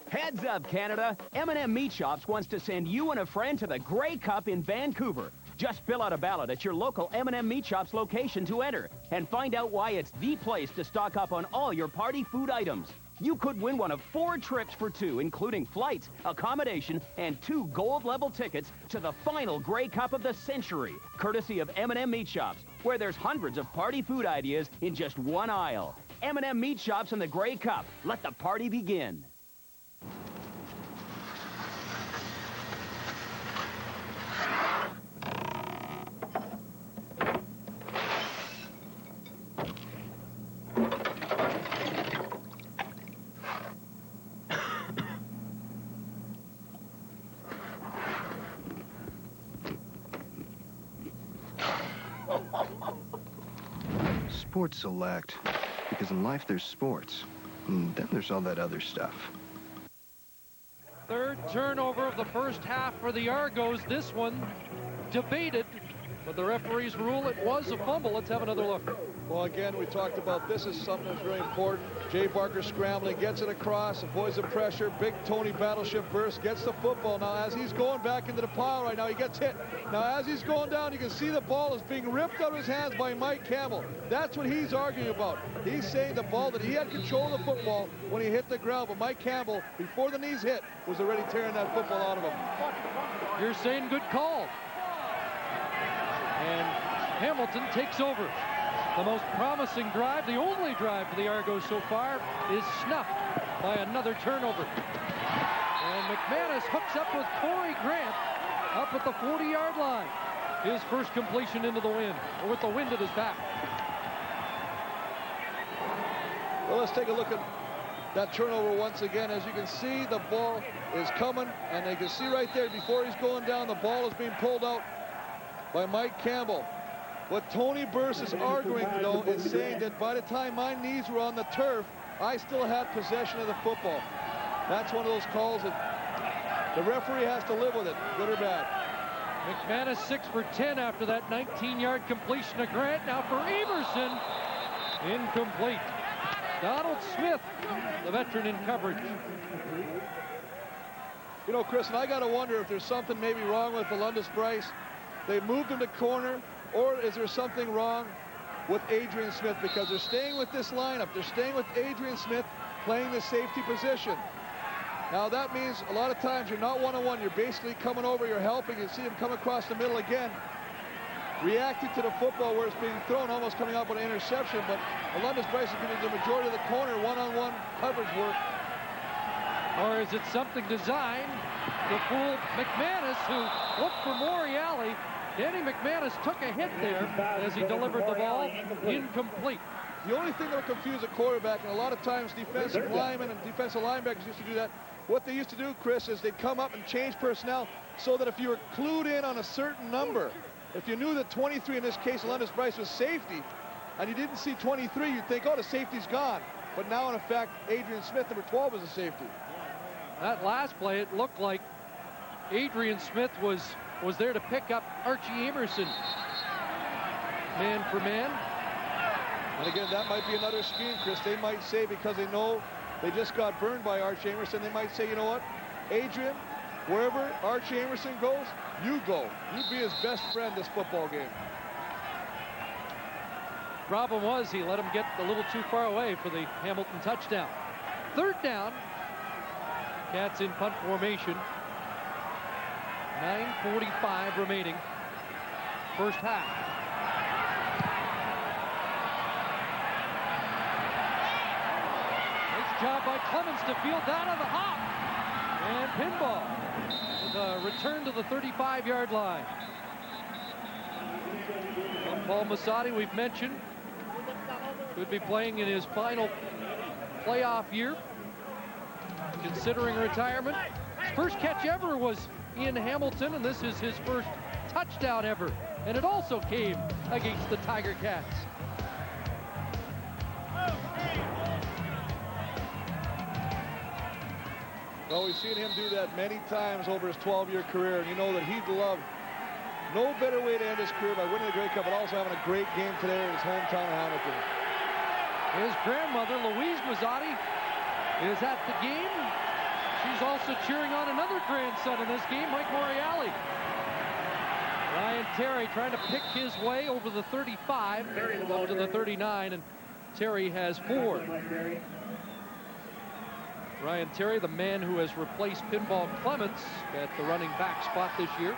Heads up, Canada. M&M Meat Shops wants to send you and a friend to the Grey Cup in Vancouver. Just fill out a ballot at your local M&M Meat Shops location to enter and find out why it's the place to stock up on all your party food items. You could win one of 4 trips for 2, including flights, accommodation, and 2 gold-level tickets to the final Grey Cup of the century, courtesy of M&M Meat Shops, where there's hundreds of party food ideas in just one aisle. M&M Meat Shops and the Grey Cup. Let the party begin. Sports select, because in life there's sports, and then there's all that other stuff. 3rd turnover of the first half for the Argos. This one debated But the referees rule it was a fumble. Let's have another look. Well, again, we talked about this is something that's very important. Jay Barker scrambling, gets it across, avoids the pressure. Big Tony Battleship burst, gets the football. Now, as he's going back into the pile right now, he gets hit. Now, as he's going down, you can see the ball is being ripped out of his hands by Mike Campbell. That's what he's arguing about. He's saying the ball, that he had control of the football when he hit the ground, but Mike Campbell, before the knees hit, was already tearing that football out of him. You're saying good call. And Hamilton takes over. The most promising drive, the only drive for the Argos so far, is snuffed by another turnover. And McManus hooks up with Corey Grant up at the 40-yard line. His first completion into the wind, or with the wind at his back. Well, let's take a look at that turnover once again. As you can see, the ball is coming, and you can see right there before he's going down, the ball is being pulled out by Mike Campbell. What Tony Burse is arguing, though, is saying that by the time my knees were on the turf, I still had possession of the football. That's one of those calls that the referee has to live with it, good or bad. McManus 6 for 10 after that 19-yard completion to Grant. Now for Everson, incomplete. Donald Smith, the veteran in coverage. You know, Chris, and I got to wonder if there's something maybe wrong with Volundis Bryce. They moved him to corner, or is there something wrong with Adrian Smith? Because they're staying with this lineup. They're staying with Adrian Smith playing the safety position. Now that means a lot of times you're not one-on-one. You're basically coming over, you're helping. You see him come across the middle again, reacting to the football where it's being thrown, almost coming out with an interception. But Volundis Bryce is going to do the majority of the corner one-on-one coverage work. Or is it something designed to fool McManus, who looked for Morreale? Danny McManus took a hit there as he delivered the ball, incomplete. The only thing that will confuse a quarterback, and a lot of times defensive linemen and defensive linebackers used to do that, what they used to do, Chris, is they'd come up and change personnel so that if you were clued in on a certain number, if you knew that 23, in this case, Volundis Bryce was safety, and you didn't see 23, you'd think, oh, the safety's gone. But now, in fact, Adrian Smith, number 12, is a safety. That last play, it looked like Adrian Smith was there to pick up Archie Emerson, man for man. And again, that might be another scheme, Chris. They might say, because they know they just got burned by Archie Emerson, they might say, you know what, Adrian, wherever Archie Emerson goes, you go. You be his best friend this football game. Problem was he let him get a little too far away for the Hamilton touchdown. Third down. Cats in punt formation. 9:45 remaining. First half. Nice job by Clemens to field down on the hop. And pinball with a return to the 35-yard line. And Paul Massotti, we've mentioned, could be playing in his final playoff year, considering retirement. His first catch ever was in Hamilton, and this is his first touchdown ever. And it also came against the Tiger Cats. Well, we've seen him do that many times over his 12-year career, and you know that he'd love no better way to end his career by winning the Grey Cup, but also having a great game today in his hometown of Hamilton. His grandmother, Louise Mazzotti, is at the game. She's also cheering on another grandson in this game, Mike Morreale. Ryan Terry trying to pick his way over the 35 up to the 39, and Terry has 4. Ryan Terry, the man who has replaced Pinball Clements at the running back spot this year.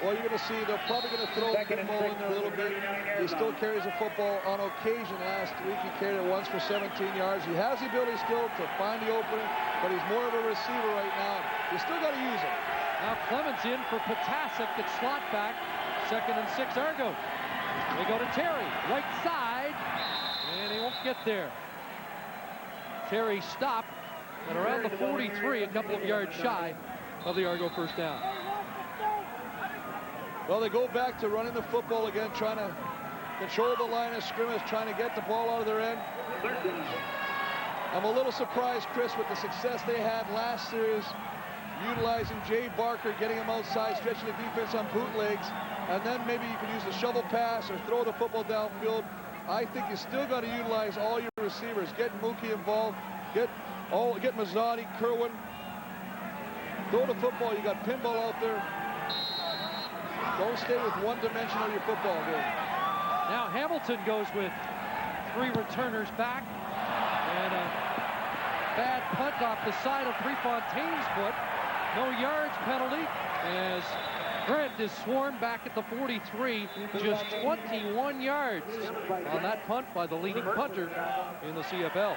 Well, you're going to see they're probably going to throw Pinball in there a little bit. He still carries the football on occasion. Last week he carried it once for 17 yards. He has the ability still to find the opening, but he's more of a receiver right now. You still got to use him. Now Clements in for Potasic at slot back. 2nd and 6 Argo. They go to Terry, right side, and he won't get there. Terry stopped at around the 43, a couple of yards shy of the Argo first down. Well, they go back to running the football again, trying to control the line of scrimmage, trying to get the ball out of their end. I'm a little surprised, Chris, with the success they had last series utilizing Jay Barker, getting him outside, stretching the defense on bootlegs, and then maybe you can use the shovel pass or throw the football downfield. I think you still got to utilize all your receivers. Get Mookie involved. Get Mazzani, Kerwin. Throw the football. You got pinball out there. Don't stay with one dimension of your football game. Now Hamilton goes with 3 returners back, and a bad punt off the side of Prefontaine's foot. No yards penalty as Grant is swarmed back at the 43. Just 21 yards on that punt by the leading punter in the CFL.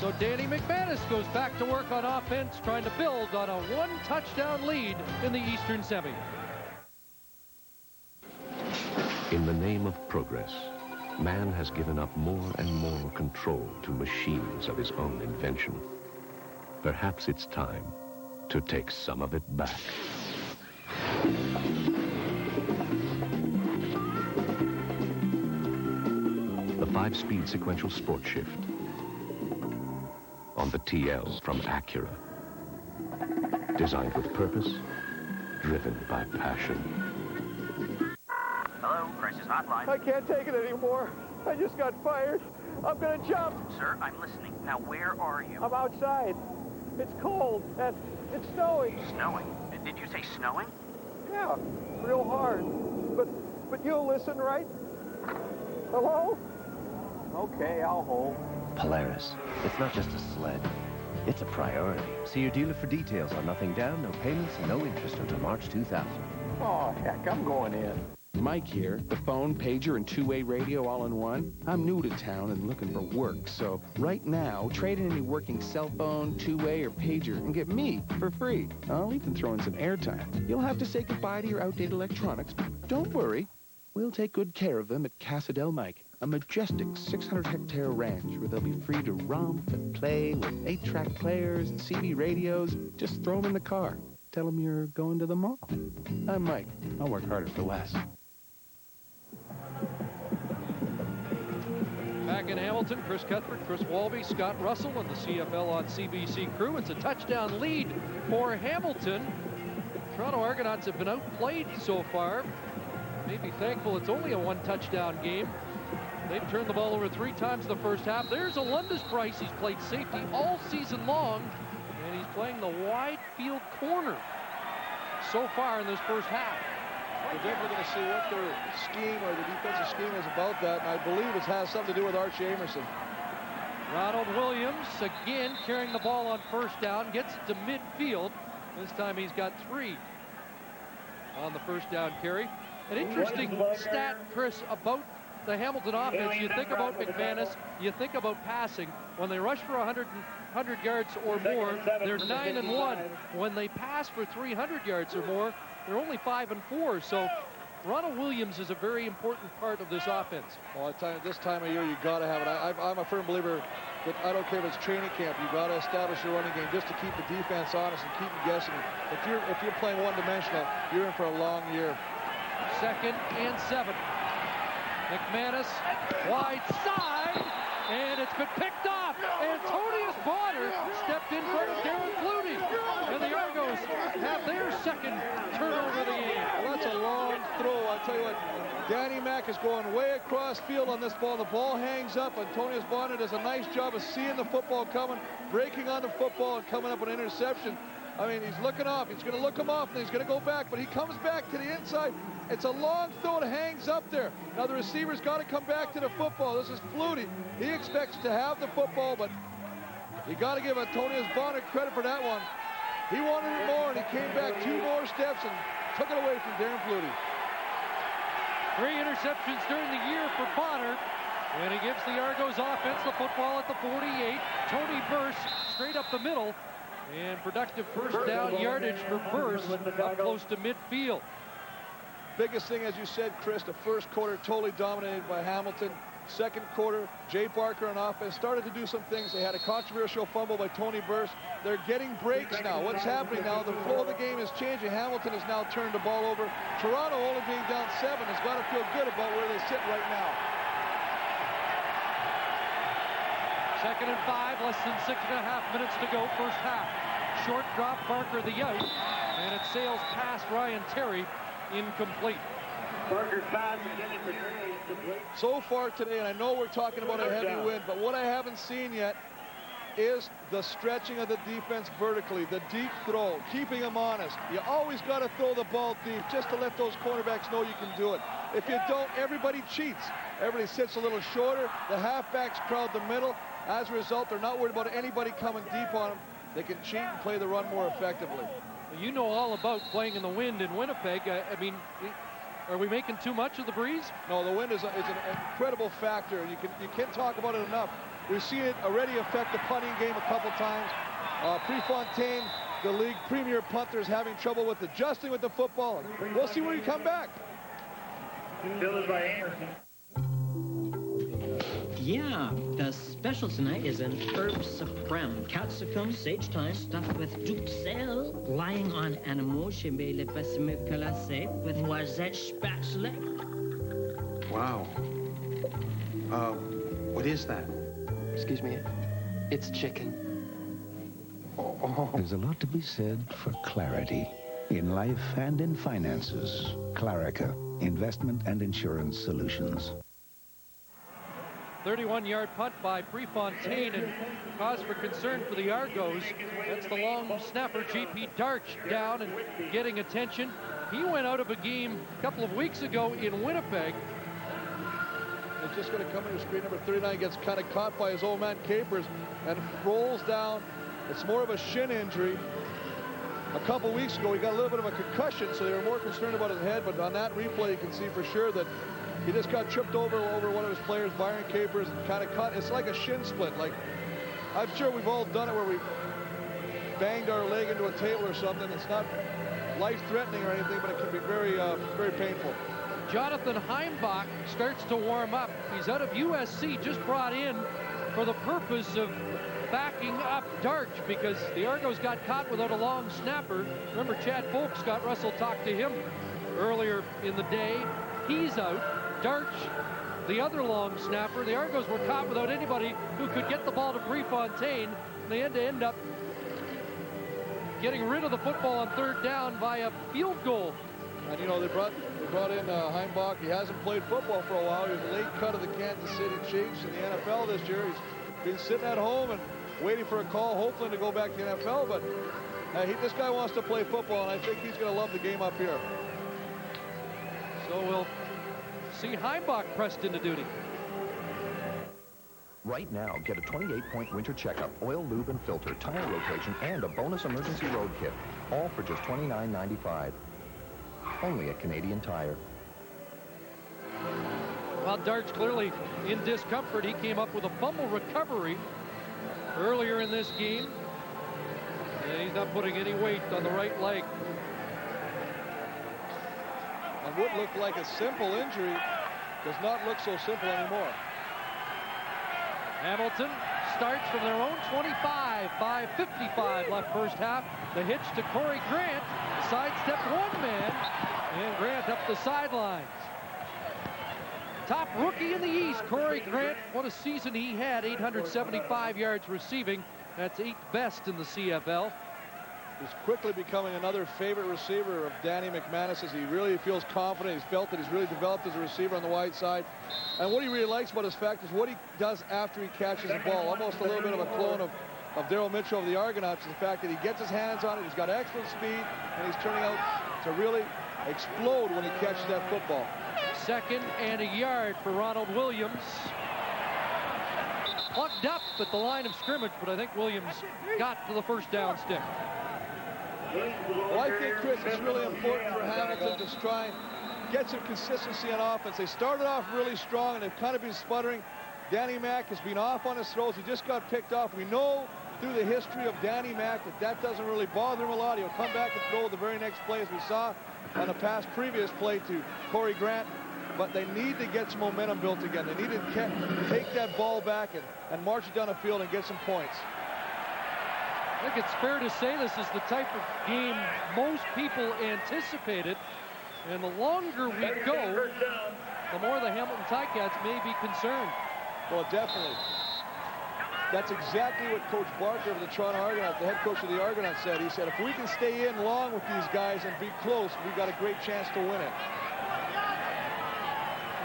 So Danny McManus goes back to work on offense, trying to build on a 1-touchdown lead in the Eastern Semi. In the name of progress, man has given up more and more control to machines of his own invention. Perhaps it's time to take some of it back. The 5-speed sequential sport shift on the TL from Acura. Designed with purpose, driven by passion. Hello, crisis hotline. I can't take it anymore. I just got fired. I'm gonna jump. Sir, I'm listening. Now, where are you? I'm outside. It's cold and it's snowing. Snowing? Did you say snowing? Yeah, real hard. But you'll listen, right? Hello? Okay, I'll hold. Polaris. It's not just a sled. It's a priority. See your dealer for details on nothing down, no payments, and no interest until March 2000. Oh, heck, I'm going in. Mike here. The phone, pager, and two-way radio all in one. I'm new to town and looking for work, so right now, trade in any working cell phone, two-way, or pager and get me for free. I'll even throw in some airtime. You'll have to say goodbye to your outdated electronics, but don't worry. We'll take good care of them at Casa del Mike, a majestic 600-hectare ranch where they'll be free to romp and play with 8-track players and CD radios. Just throw them in the car. Tell them you're going to the mall. I'm Mike. I'll work harder for less. Back in Hamilton, Chris Cuthbert, Chris Walby, Scott Russell, and the CFL on CBC crew. It's a touchdown lead for Hamilton. Toronto Argonauts have been outplayed so far. Maybe thankful it's only a 1-touchdown game. They've turned the ball over 3 times in the first half. There's Alundis Price. He's played safety all season long, and he's playing the wide field corner so far in this first half. We're definitely going to see what their scheme or the defensive scheme is about that, and I believe it has something to do with Archie Amerson. Ronald Williams again carrying the ball on first down, gets it to midfield. This time he's got 3 on the first down carry. An interesting stat, Chris, about the Hamilton offense. You think about McManus, you think about passing. When they rush for 100 yards or more, they're 9-1. When they pass for 300 yards or more, they're only 5-4. So Ronald Williams is a very important part of this offense. Well, I tell you, this time of year, you got to have it. I'm a firm believer that I don't care if it's training camp, you got to establish your running game just to keep the defense honest and keep them guessing. If you're playing one-dimensional, you're in for a long year. 2nd and 7. McManus wide side, and it's been picked off. Antonius Bonner stepped in front of Darren Flutie, and the Argos have their 2nd turnover of the game. Well, that's a long throw. I'll tell you what, Danny Mack is going way across field on this ball. The ball hangs up. Antonius Bonner does a nice job of seeing the football coming, breaking on the football, and coming up with an interception. I mean, he's looking off. He's going to look him off, and he's going to go back, but he comes back to the inside. It's a long throw. It hangs up there. Now the receiver's got to come back to the football. This is Flutie. He expects to have the football, but you got to give Antonius Bonner credit for that one. He wanted it more, and he came back 2 more steps and took it away from Darren Flutie. 3 interceptions during the year for Bonner, and he gives the Argos offense the football at the 48. Tony Burse straight up the middle, and productive first down yardage for Burse up close to midfield. Biggest thing, as you said, Chris, the first quarter totally dominated by Hamilton. Second quarter, Jay Barker on offense started to do some things. They had a controversial fumble by Tony Burse. They're getting breaks now. What's happening now? The flow of the game is changing. Hamilton has now turned the ball over. Toronto, only being down 7, has got to feel good about where they sit right now. 2nd and 5, less than 6.5 minutes to go, first half. short drop, Barker the out, and it sails past Ryan Terry, incomplete. Barker's pass is incomplete. So far today, and I know we're talking about a heavy wind, but what I haven't seen yet is the stretching of the defense vertically, the deep throw, keeping them honest. You always got to throw the ball deep just to let those cornerbacks know you can do it. If you don't, everybody cheats. Everybody sits a little shorter. The halfbacks crowd the middle. As a result, they're not worried about anybody coming deep on them. They can cheat and play the run more effectively. You know all about playing in the wind in Winnipeg. I mean, are we making too much of the breeze? No, the wind is an incredible factor, and you can't talk about it enough. We've seen it already affect the punting game a couple times. Prefontaine, the league premier punter, is having trouble with adjusting with the football. We'll see when we come back. Fielded by Anderson. Yeah, the special tonight is an herb supreme. Capsicum, sage thyme, stuffed with duxelle, lying on an emotion le basme classé with noisette spatula. Wow. What is that? Excuse me, it's chicken. There's a lot to be said for clarity in life and in finances. Clarica, investment and insurance solutions. 31-yard punt by Prefontaine, and cause for concern for the Argos. That's the long snapper, J.P. Darch, down and getting attention. He went out of a game a couple of weeks ago in Winnipeg. He's just going to come into screen number 39, gets kind of caught by his old man Capers and rolls down. It's more of a shin injury. A couple weeks ago, he got a little bit of a concussion, so they were more concerned about his head, but on that replay, you can see for sure that he just got tripped over one of his players, Byron Capers, and kind of caught. It's like a shin split. Like, I'm sure we've all done it where we banged our leg into a table or something. It's not life-threatening or anything, but it can be very, very painful. Jonathan Heimbach starts to warm up. He's out of USC, just brought in for the purpose of backing up Darch, because the Argos got caught without a long snapper. Remember, Chad Folks got Russell talk to him earlier in the day. He's out. Darch, the other long snapper. The Argos were caught without anybody who could get the ball to Prefontaine. They had to end up getting rid of the football on third down by a field goal. And, you know, they brought in Heimbach. He hasn't played football for a while. He was a late cut of the Kansas City Chiefs in the NFL this year. He's been sitting at home and waiting for a call, hopefully to go back to the NFL. But this guy wants to play football, and I think he's going to love the game up here. So we'll see Heimbach pressed into duty. Right now, get a 28-point winter checkup, oil, lube, and filter, tire rotation, and a bonus emergency road kit. All for just $29.95. Only at Canadian Tire. Well, Darch clearly in discomfort. He came up with a fumble recovery earlier in this game. And he's not putting any weight on the right leg. And what looked like a simple injury does not look so simple anymore. Hamilton starts from their own 25, 5:55 left first half. The hitch to Corey Grant, sidestepped one man, and Grant up the sidelines. Top rookie in the East, Corey Grant. What a season he had, 875 yards receiving. That's 8th best in the CFL. He's quickly becoming another favorite receiver of Danny McManus, as he really feels confident. He's felt that he's really developed as a receiver on the wide side. And what he really likes about his fact is what he does after he catches the ball. Almost a little bit of a clone of Daryl Mitchell of the Argonauts, is the fact that he gets his hands on it, he's got excellent speed, and he's turning out to really explode when he catches that football. 2nd and a yard for Ronald Williams. Plugged up at the line of scrimmage, but I think Williams got to the first down stick. Well, I think, Chris, it's really important for Hamilton to try and get some consistency on offense. They started off really strong, and they've kind of been sputtering. Danny Mack has been off on his throws. He just got picked off. We know through the history of Danny Mack that doesn't really bother him a lot. He'll come back and throw the very next play, as we saw on the previous play to Corey Grant. But they need to get some momentum built again. They need to take that ball back and march it down the field and get some points. I think it's fair to say this is the type of game most people anticipated. And the longer we go, the more the Hamilton Ticats may be concerned. Well, definitely. that's exactly what Coach Barker of the Toronto Argonauts, the head coach of the Argonauts, said. He said, if we can stay in long with these guys and be close, we've got a great chance to win it.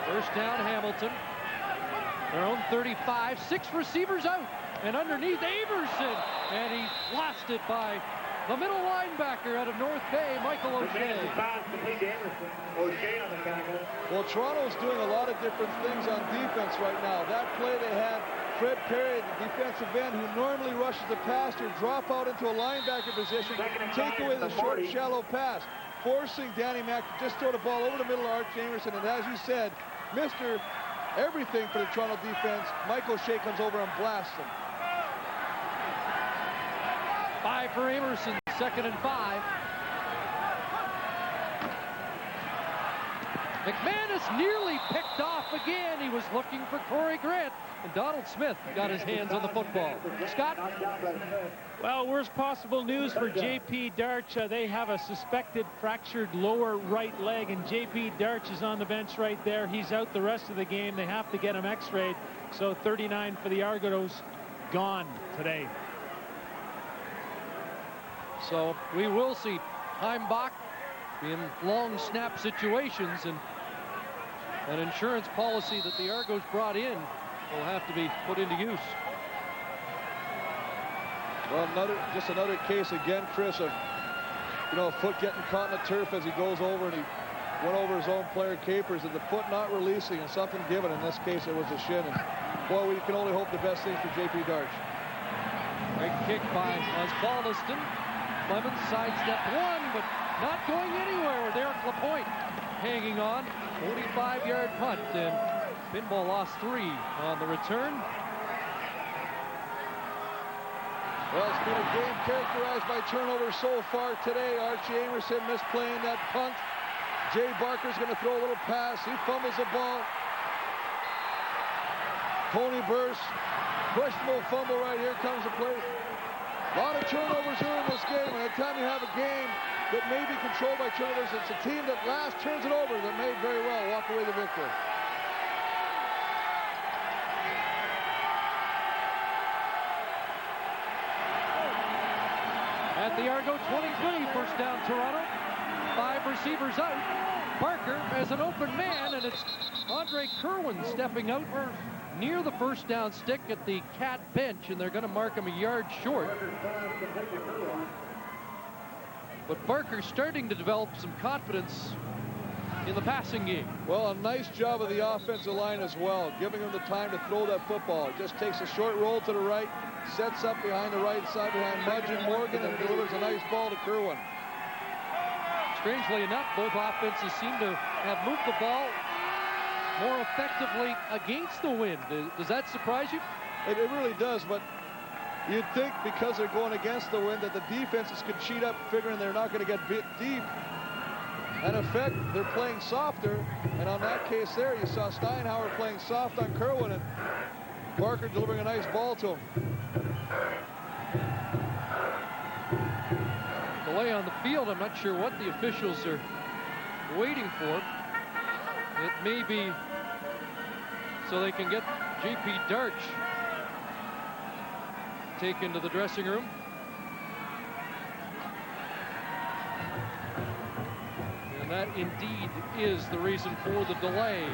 First down, Hamilton. Their own 35, 6 receivers out. And underneath, Averson. And he lost it by the middle linebacker out of North Bay, Michael O'Shea. Well, Toronto's doing a lot of different things on defense right now. That play they had Fred Perry, the defensive end, who normally rushes the passer, drop out into a linebacker position, take away the short, shallow pass, forcing Danny Mack to just throw the ball over the middle of Arch Amerson. And as you said, Mr. Everything for the Toronto defense, Michael O'Shea comes over and blasts him. 5 for Amerson, 2nd and 5. McManus nearly picked off again. He was looking for Corey Grant, and Donald Smith got his hands on the football. Scott? Well, worst possible news for J.P. Darch. They have a suspected fractured lower right leg, and J.P. Darch is on the bench right there. He's out the rest of the game. They have to get him x-rayed. So 39 for the Argonauts, gone today. So we will see Heimbach in long snap situations, and an insurance policy that the Argos brought in will have to be put into use. Well, just another case again, Chris, of, a foot getting caught in the turf as he goes over, and he went over his own player, Capers, and the foot not releasing and something given. In this case, it was the shin. And boy, we can only hope the best things for J.P. Darch. Great kick by Osbaldiston. Clemens sidestep one, but not going anywhere. Derek Lapointe hanging on. 45-yard punt, and Pinball lost 3 on the return. Well, it's been a game characterized by turnovers so far today. Archie Amerson misplaying that punt. Jay Barker's going to throw a little pass. He fumbles the ball. Tony Burst, questionable fumble right here, comes to play. A lot of turnovers here in this game, and anytime you have a game that may be controlled by turnovers, it's a team that last turns it over that may very well walk away the victor. At the Argo 23, first down Toronto. 5 receivers out. Barker as an open man, and it's Andre Kerwin stepping out near the first down stick at the Cat bench, and they're going to mark him a yard short. But Barker's starting to develop some confidence in the passing game. Well, a nice job of the offensive line as well, giving him the time to throw that football. Just takes a short roll to the right, sets up behind the right side behind Mudge and Morgan, and delivers a nice ball to Kerwin. Strangely enough, both offenses seem to have moved the ball more effectively against the wind. Does that surprise you? It really does, but you'd think because they're going against the wind that the defenses could cheat up, figuring they're not going to get bit deep. In effect, they're playing softer, and on that case there, you saw Steinhauer playing soft on Kerwin, and Barker delivering a nice ball to him. Delay on the field, I'm not sure what the officials are waiting for. It may be so they can get J.P. Darch taken to the dressing room. And that indeed is the reason for the delay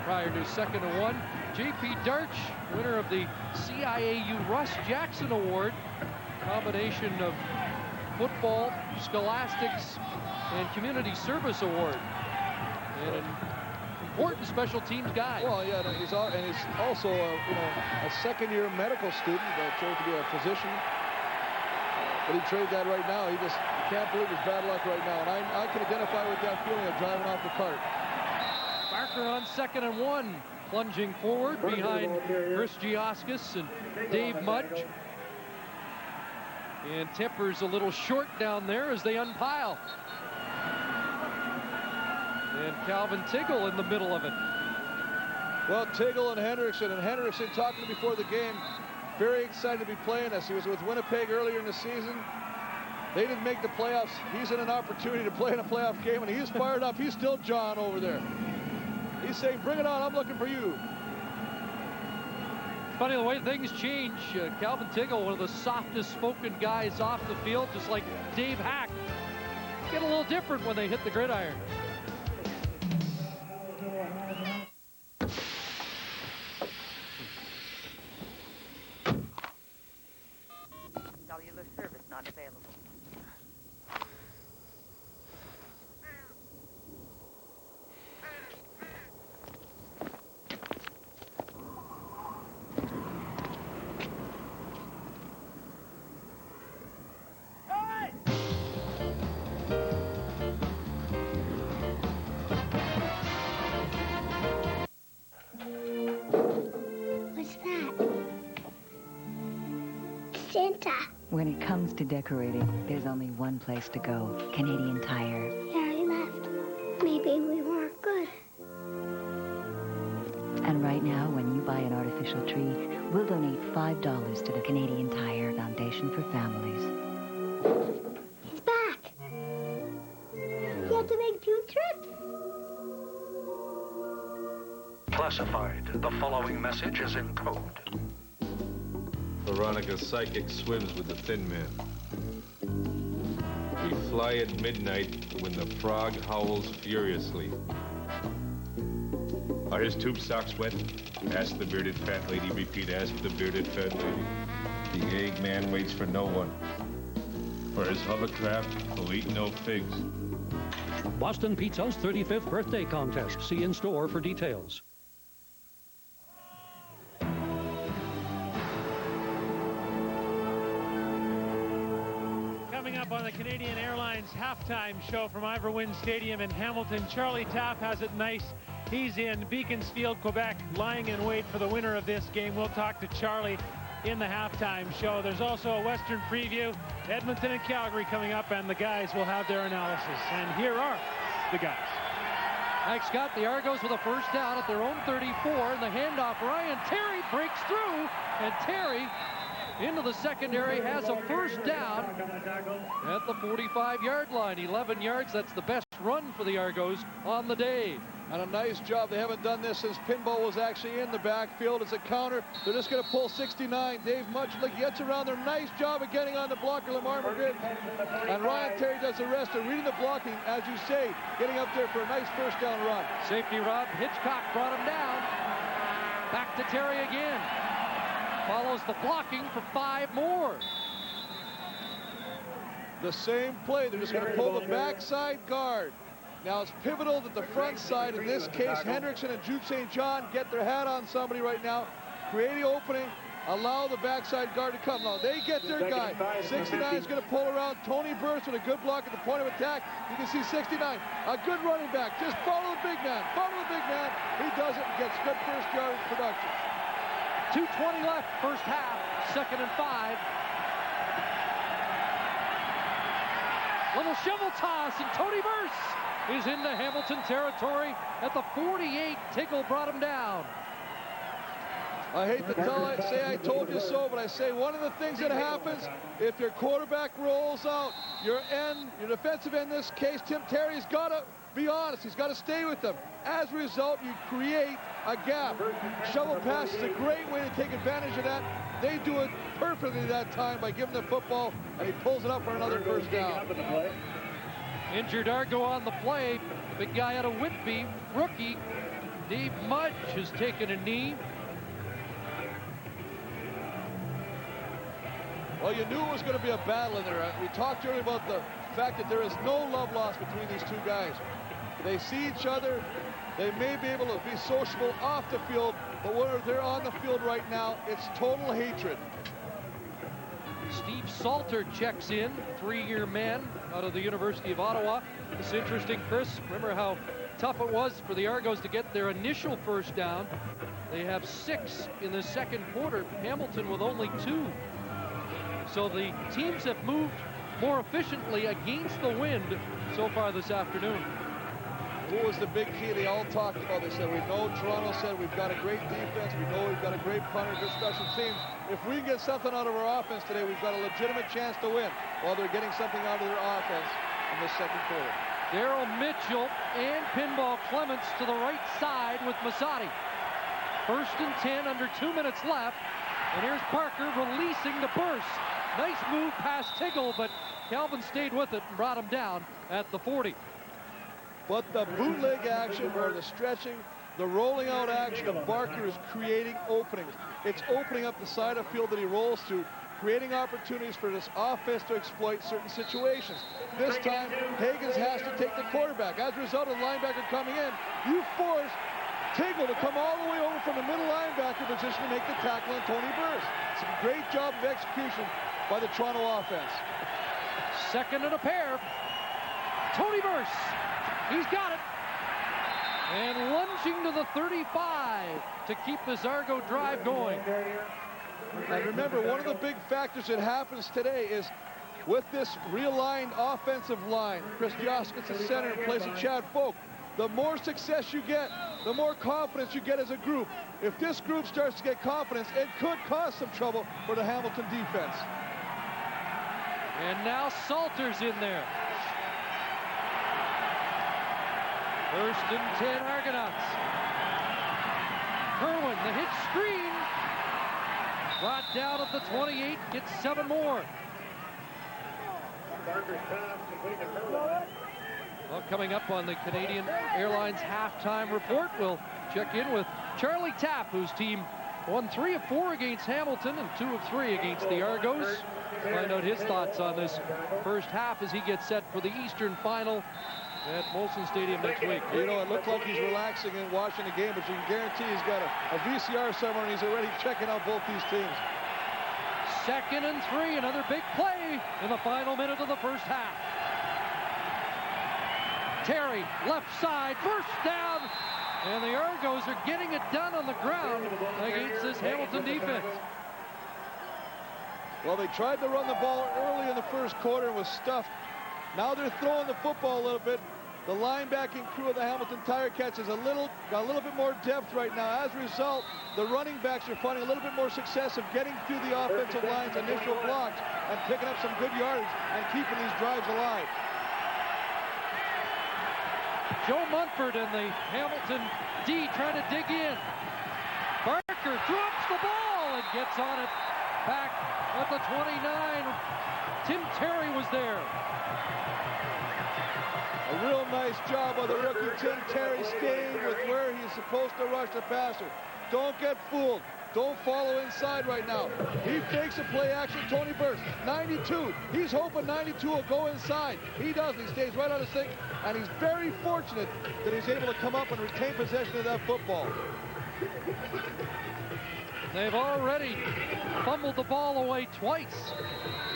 prior to 2nd and 1. J.P. Darch, winner of the CIAU Russ Jackson Award, combination of football, scholastics, and community service award. And an important special teams guy. Well, yeah, and he's also a second-year medical student that chose to be a physician. But he traded that right now. He just can't believe his bad luck right now. And I can identify with that feeling of driving off the cart. Barker on 2nd and 1, plunging forward behind Chris Gioscus and Dave Mudge. And Temper's a little short down there as they unpile. And Calvin Tiggle in the middle of it. Well, Tiggle and Hendrickson talking before the game, very excited to be playing this. He was with Winnipeg earlier in the season. They didn't make the playoffs. He's in an opportunity to play in a playoff game, and he's fired up. He's still John over there. He's saying, bring it on, I'm looking for you. funny the way things change. Calvin Tiggle, one of the softest spoken guys off the field, just like Dave Hack, get a little different when they hit the gridiron. Cellular service not available. What's that? Santa. When it comes to decorating, there's only one place to go. Canadian Tire. Yeah, he left. Maybe we weren't good. And right now, when you buy an artificial tree, we'll donate $5 to the Canadian Tire Foundation for Families. He's back. You have to make 2 trips. Classified. The following message is in code. Veronica Psychic swims with the Thin Man. We fly at midnight when the frog howls furiously. Are his tube socks wet? Ask the bearded fat lady. Repeat, ask the bearded fat lady. The Eggman waits for no one. For his hovercraft will eat no figs. Boston Pizza's 35th birthday contest. See in store for details. Coming up on the Canadian Airlines halftime show from Ivor Wynne Stadium in Hamilton, Charlie Tapp has it nice. He's in Beaconsfield, Quebec, lying in wait for the winner of this game. We'll talk to Charlie in the halftime show. There's also a Western preview, Edmonton and Calgary coming up, and the guys will have their analysis. And here are the guys. Thanks, Scott. The Argos with a first down at their own 34, and the handoff. Ryan Terry breaks through, and Terry into the secondary has a first down at the 45-yard line. 11 yards. That's the best run for the Argos on the day. And a nice job. They haven't done this since Pinball was actually in the backfield. As a counter, they're just going to pull 69. Dave Muchlick gets around there. Nice job of getting on the blocker, Lamar Madrid. And Ryan Terry does the rest of reading the blocking, as you say, getting up there for a nice first down run. Safety Rob Hitchcock brought him down. Back to Terry again. Follows the blocking for 5 more. The same play. They're just going to pull the backside guard. Now it's pivotal that the front side, in this case, Hendrickson and Jude St. John, get their hat on somebody right now, create the opening, allow the backside guard to come. Now they get their guy. 69 is going to pull around. Tony Burst with a good block at the point of attack. You can see 69, a good running back. Just follow the big man. Follow the big man. He does it and gets good first yardage production. 2:20 left, first half, 2nd and 5. Little shovel toss, and Tony Burst is into Hamilton territory at the 48. Tiggle brought him down. I hate to say I told you so, but I say one of the things that happens if your quarterback rolls out, your defensive end in this case, Tim Terry's got to be honest. He's got to stay with them. As a result, you create a gap. Shovel pass is a great way to take advantage of that. They do it perfectly that time by giving the football, and he pulls it up for another first down. Injured Argo on the play. The big guy out of Whitby, rookie Dave Mudge, has taken a knee. Well, you knew it was going to be a battle in there. We talked earlier about the fact that there is no love lost between these two guys. They see each other. They may be able to be sociable off the field, but when they're on the field right now, it's total hatred. Steve Salter checks in, 3-year man out of the University of Ottawa. It's interesting, Chris. Remember how tough it was for the Argos to get their initial first down. They have 6 in the second quarter. Hamilton with only 2. So the teams have moved more efficiently against the wind so far this afternoon. What was the big key they all talked about? They said, we know, Toronto said, we've got a great defense. We know we've got a great punter, good special teams. If we can get something out of our offense today, we've got a legitimate chance to win. While they're getting something out of their offense in the second quarter. Daryl Mitchell and Pinball Clements to the right side with Masati. First and 10, under 2 minutes left. And here's Barker releasing the burst. Nice move past Tiggle, but Calvin stayed with it and brought him down at the 40. But the bootleg action, or the stretching, the rolling out action of Barker is creating openings. It's opening up the side of field that he rolls to, creating opportunities for this offense to exploit certain situations. This time, Higgins has to take the quarterback. As a result of the linebacker coming in, you force Tiggle to come all the way over from the middle linebacker position to make the tackle on Tony Burst. It's a great job of execution by the Toronto offense. Second and a pair. Tony Burst. He's got it. And lunging to the 35 to keep this Argo drive going. And remember, one of the big factors that happens today is with this realigned offensive line, Chris Josk gets a center in place of Chad Folk. The more success you get, the more confidence you get as a group. If this group starts to get confidence, it could cause some trouble for the Hamilton defense. And now Salter's in there. First and 10 Argonauts. Kerwin, the hitch screen. Brought down at the 28, gets 7 more. Well, coming up on the Canadian Airlines halftime report, we'll check in with Charlie Tapp, whose team won 3 of 4 against Hamilton and 2 of 3 against the Argos. Find out his thoughts on this first half as he gets set for the Eastern Final at Molson Stadium next week. You know, it looked like he's relaxing and watching the game, but you can guarantee he's got a VCR somewhere, and he's already checking out both these teams. Second and 3, another big play in the final minute of the first half. Terry, left side, first down, and the Argos are getting it done on the ground against this Hamilton defense. Well, they tried to run the ball early in the first quarter and was stuffed. Now they're throwing the football a little bit. The linebacking crew of the Hamilton Tiger Cats is got a little bit more depth right now. As a result, the running backs are finding a little bit more success of getting through the offensive line's initial blocks and picking up some good yardage and keeping these drives alive. Joe Munford and the Hamilton D trying to dig in. Barker drops the ball and gets on it back at the 29. Tim Terry was there. A real nice job by the rookie Tim Terry, staying with where he's supposed to rush the passer. Don't get fooled. Don't follow inside right now. He fakes a play action. Tony Burst, 92. He's hoping 92 will go inside. He doesn't. He stays right on the stick, and he's very fortunate that he's able to come up and retain possession of that football. They've already fumbled the ball away twice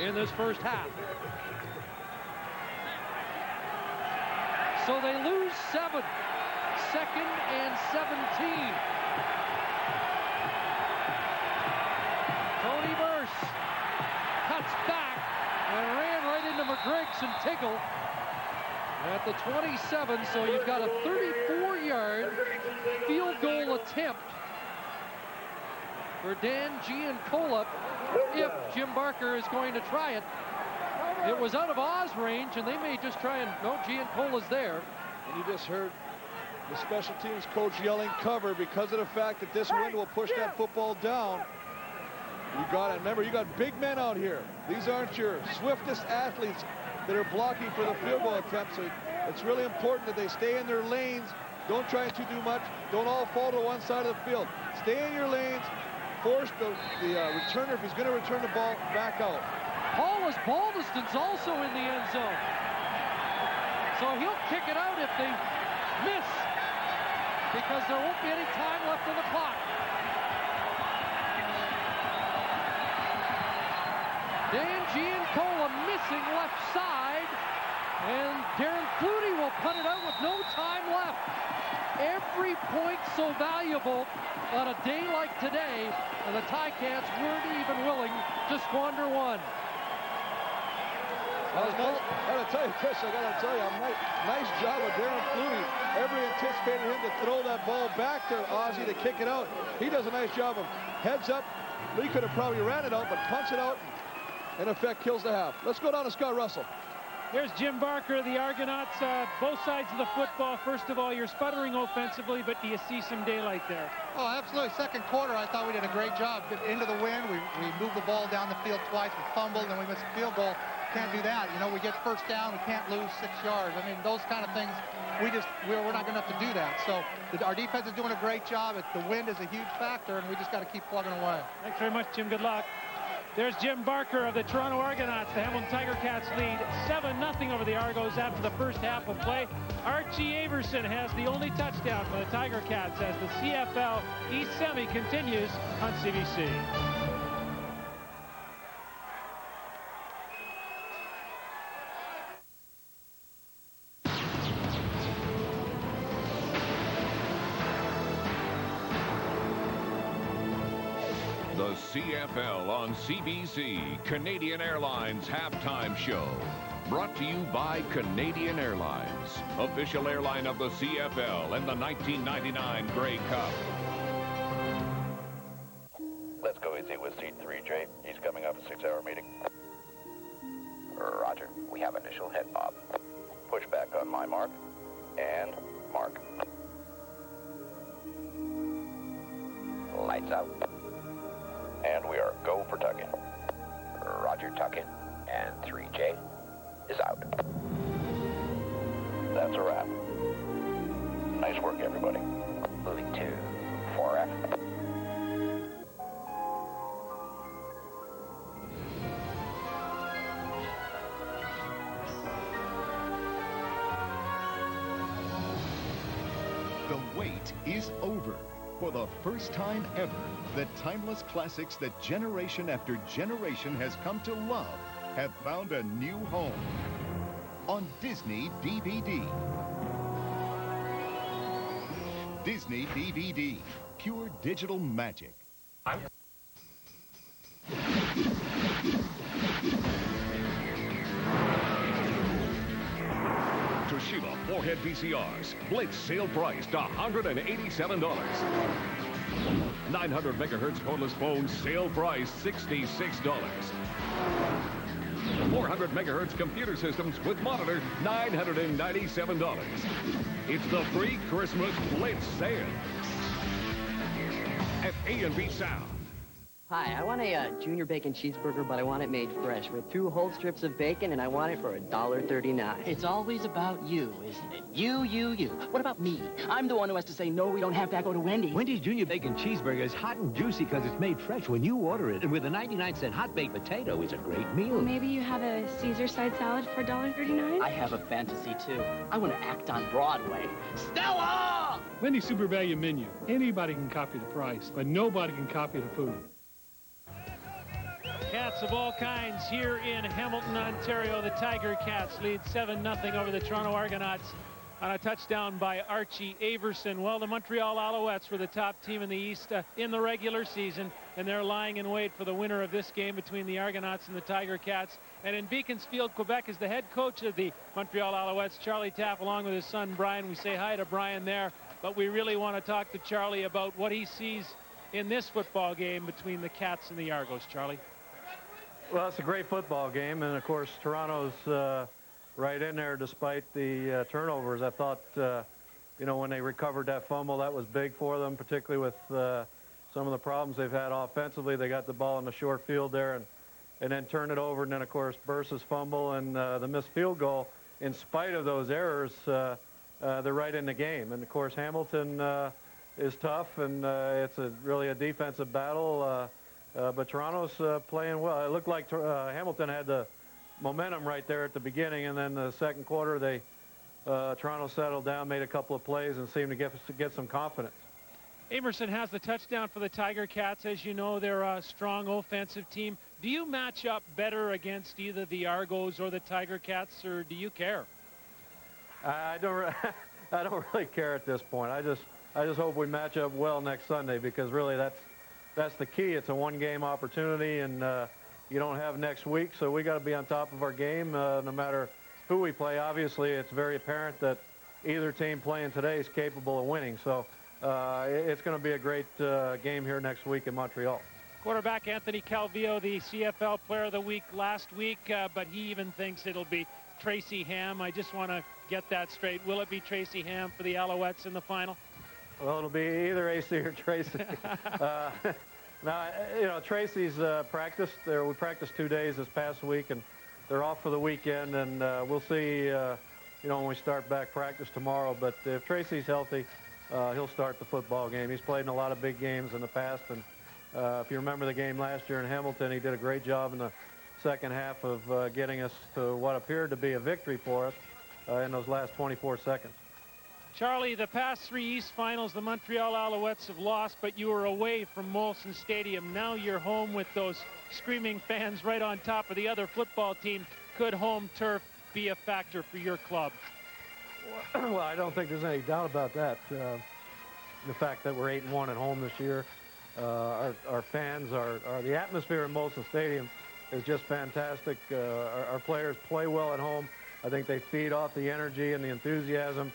in this first half. So they lose 7. Second and 17. Tony Burst cuts back and ran right into McGreg's and Tiggle at the 27. So you've got a 34-yard field goal attempt for Dan Giancola if Jim Barker is going to try it. It was out of Oz range, and they may just try and, no, Giancola's there. And you just heard the special teams coach yelling cover because of the fact that this wind will push that football down. You got it. Remember, you got big men out here. These aren't your swiftest athletes that are blocking for the field goal attempt. So it's really important that they stay in their lanes. Don't try to do much. Don't all fall to one side of the field. Stay in your lanes. Force the returner, if he's going to return the ball, back out. Paulus Baldiston's also in the end zone. So he'll kick it out if they miss, because there won't be any time left on the clock. Dan Giancola missing left side, and Darren Flutie will punt it out with no time left. Every point so valuable on a day like today, and the Ticats weren't even willing to squander one. I gotta tell you, Chris, I gotta tell you, nice job of Darren Flutie. Everybody anticipated him to throw that ball back to Ozzie to kick it out. He does a nice job of heads up. Lee could have probably ran it out, but punts it out and in effect kills the half. Let's go down to Scott Russell. Here's Jim Barker of the Argonauts. Both sides of the football. First of all, you're sputtering offensively, but do you see some daylight there? Oh, absolutely. Second quarter, I thought we did a great job. Into the wind, we moved the ball down the field twice. We fumbled, and we missed a field goal. Can't do that. You know, we get first down, we can't lose 6 yards. I mean, those kind of things, we're not going to have to do that. So our defense is doing a great job. The wind is a huge factor, and we just got to keep plugging away. Thanks very much, Jim. Good luck. There's Jim Barker of the Toronto Argonauts. The Hamilton Tiger Cats lead 7-0 over the Argos after the first half of play. Archie Averson has the only touchdown for the Tiger Cats as the CFL East Semi continues on CBC. The CFL on CBC, Canadian Airlines halftime show. Brought to you by Canadian Airlines, official airline of the CFL and the 1999 Grey Cup. Let's go easy with seat 3J. He's coming off a 6-hour meeting. Roger. We have initial head bob. Push back on my mark. And mark. Lights out. And we are go for tuck-in. Roger, tuck-in. And 3J is out. That's a wrap. Nice work, everybody. Moving to 4F. The wait is over. For the first time ever, the timeless classics that generation after generation has come to love have found a new home on Disney DVD. Disney DVD, pure digital magic. Toshiba forehead VCRs. Blitz sale priced $187. 900 megahertz cordless phones sale price $66. 400 megahertz computer systems with monitor $997. It's the free Christmas Blitz sale at A&B Sound. Hi, I want a junior bacon cheeseburger, but I want it made fresh with 2 whole strips of bacon, and I want it for $1.39. It's always about you, isn't it? You. What about me? I'm the one who has to say, no, we don't have that. Go to Wendy's. Wendy's Junior Bacon Cheeseburger is hot and juicy because it's made fresh when you order it. And with a 99-cent hot baked potato, it's a great meal. Maybe you have a Caesar side salad for $1.39? I have a fantasy, too. I want to act on Broadway. Stella! Wendy's Super Value Menu. Anybody can copy the price, but nobody can copy the food. Cats of all kinds here in Hamilton, Ontario. The Tiger Cats lead 7-0 over the Toronto Argonauts on a touchdown by Archie Averson. Well, the Montreal Alouettes were the top team in the East in the regular season, and they're lying in wait for the winner of this game between the Argonauts and the Tiger Cats. And in Beaconsfield, Quebec, is the head coach of the Montreal Alouettes, Charlie Taff, along with his son, Brian. We say hi to Brian there, but we really want to talk to Charlie about what he sees in this football game between the Cats and the Argos. Charlie? Well, it's a great football game, and of course Toronto's right in there despite the turnovers. I thought, you know, when they recovered that fumble, that was big for them, particularly with some of the problems they've had offensively. They got the ball in the short field there and then turned it over, and then of course Bursa's fumble and the missed field goal. In spite of those errors, they're right in the game. And of course Hamilton is tough, and it's really a defensive battle. But Toronto's playing well. It looked like Hamilton had the momentum right there at the beginning, and then the second quarter, Toronto settled down, made a couple of plays, and seemed to get some confidence. Amerson has the touchdown for the Tiger Cats. As you know, they're a strong offensive team. Do you match up better against either the Argos or the Tiger Cats, or do you care? I don't really care at this point. I just hope we match up well next Sunday, because really that's the key. It's a one-game opportunity, and you don't have next week, so we got to be on top of our game no matter who we play. Obviously, it's very apparent that either team playing today is capable of winning, so it's going to be a great game here next week in Montreal. Quarterback Anthony Calvillo, the CFL Player of the Week last week, but he even thinks it'll be Tracy Ham. I just want to get that straight. Will it be Tracy Ham for the Alouettes in the final? Well, it'll be either AC or Tracy. Now, Tracy's practiced. We practiced 2 days this past week, and they're off for the weekend, and we'll see, when we start back practice tomorrow. But if Tracy's healthy, he'll start the football game. He's played in a lot of big games in the past, and if you remember the game last year in Hamilton, he did a great job in the second half of getting us to what appeared to be a victory for us in those last 24 seconds. Charlie, the past 3 East finals, the Montreal Alouettes have lost, but you were away from Molson Stadium. Now you're home with those screaming fans right on top of the other football team. Could home turf be a factor for your club? Well, I don't think there's any doubt about that. The fact that we're 8-1 at home this year, our fans, the atmosphere in Molson Stadium is just fantastic. Our players play well at home. I think they feed off the energy and the enthusiasm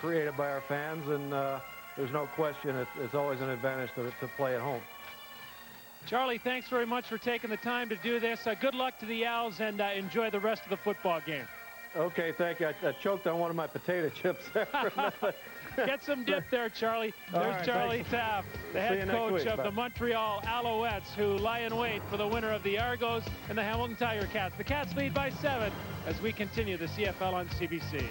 created by our fans, and there's no question it's always an advantage to play at home. Charlie, thanks very much for taking the time to do this. Good luck to the Owls, and enjoy the rest of the football game. Okay, thank you. I choked on one of my potato chips there. Get some dip there, Charlie. There's right, Charlie Taft, the head coach of the Montreal Alouettes, who lie in wait for the winner of the Argos and the Hamilton Tiger Cats. The Cats lead by 7 as we continue the CFL on CBC.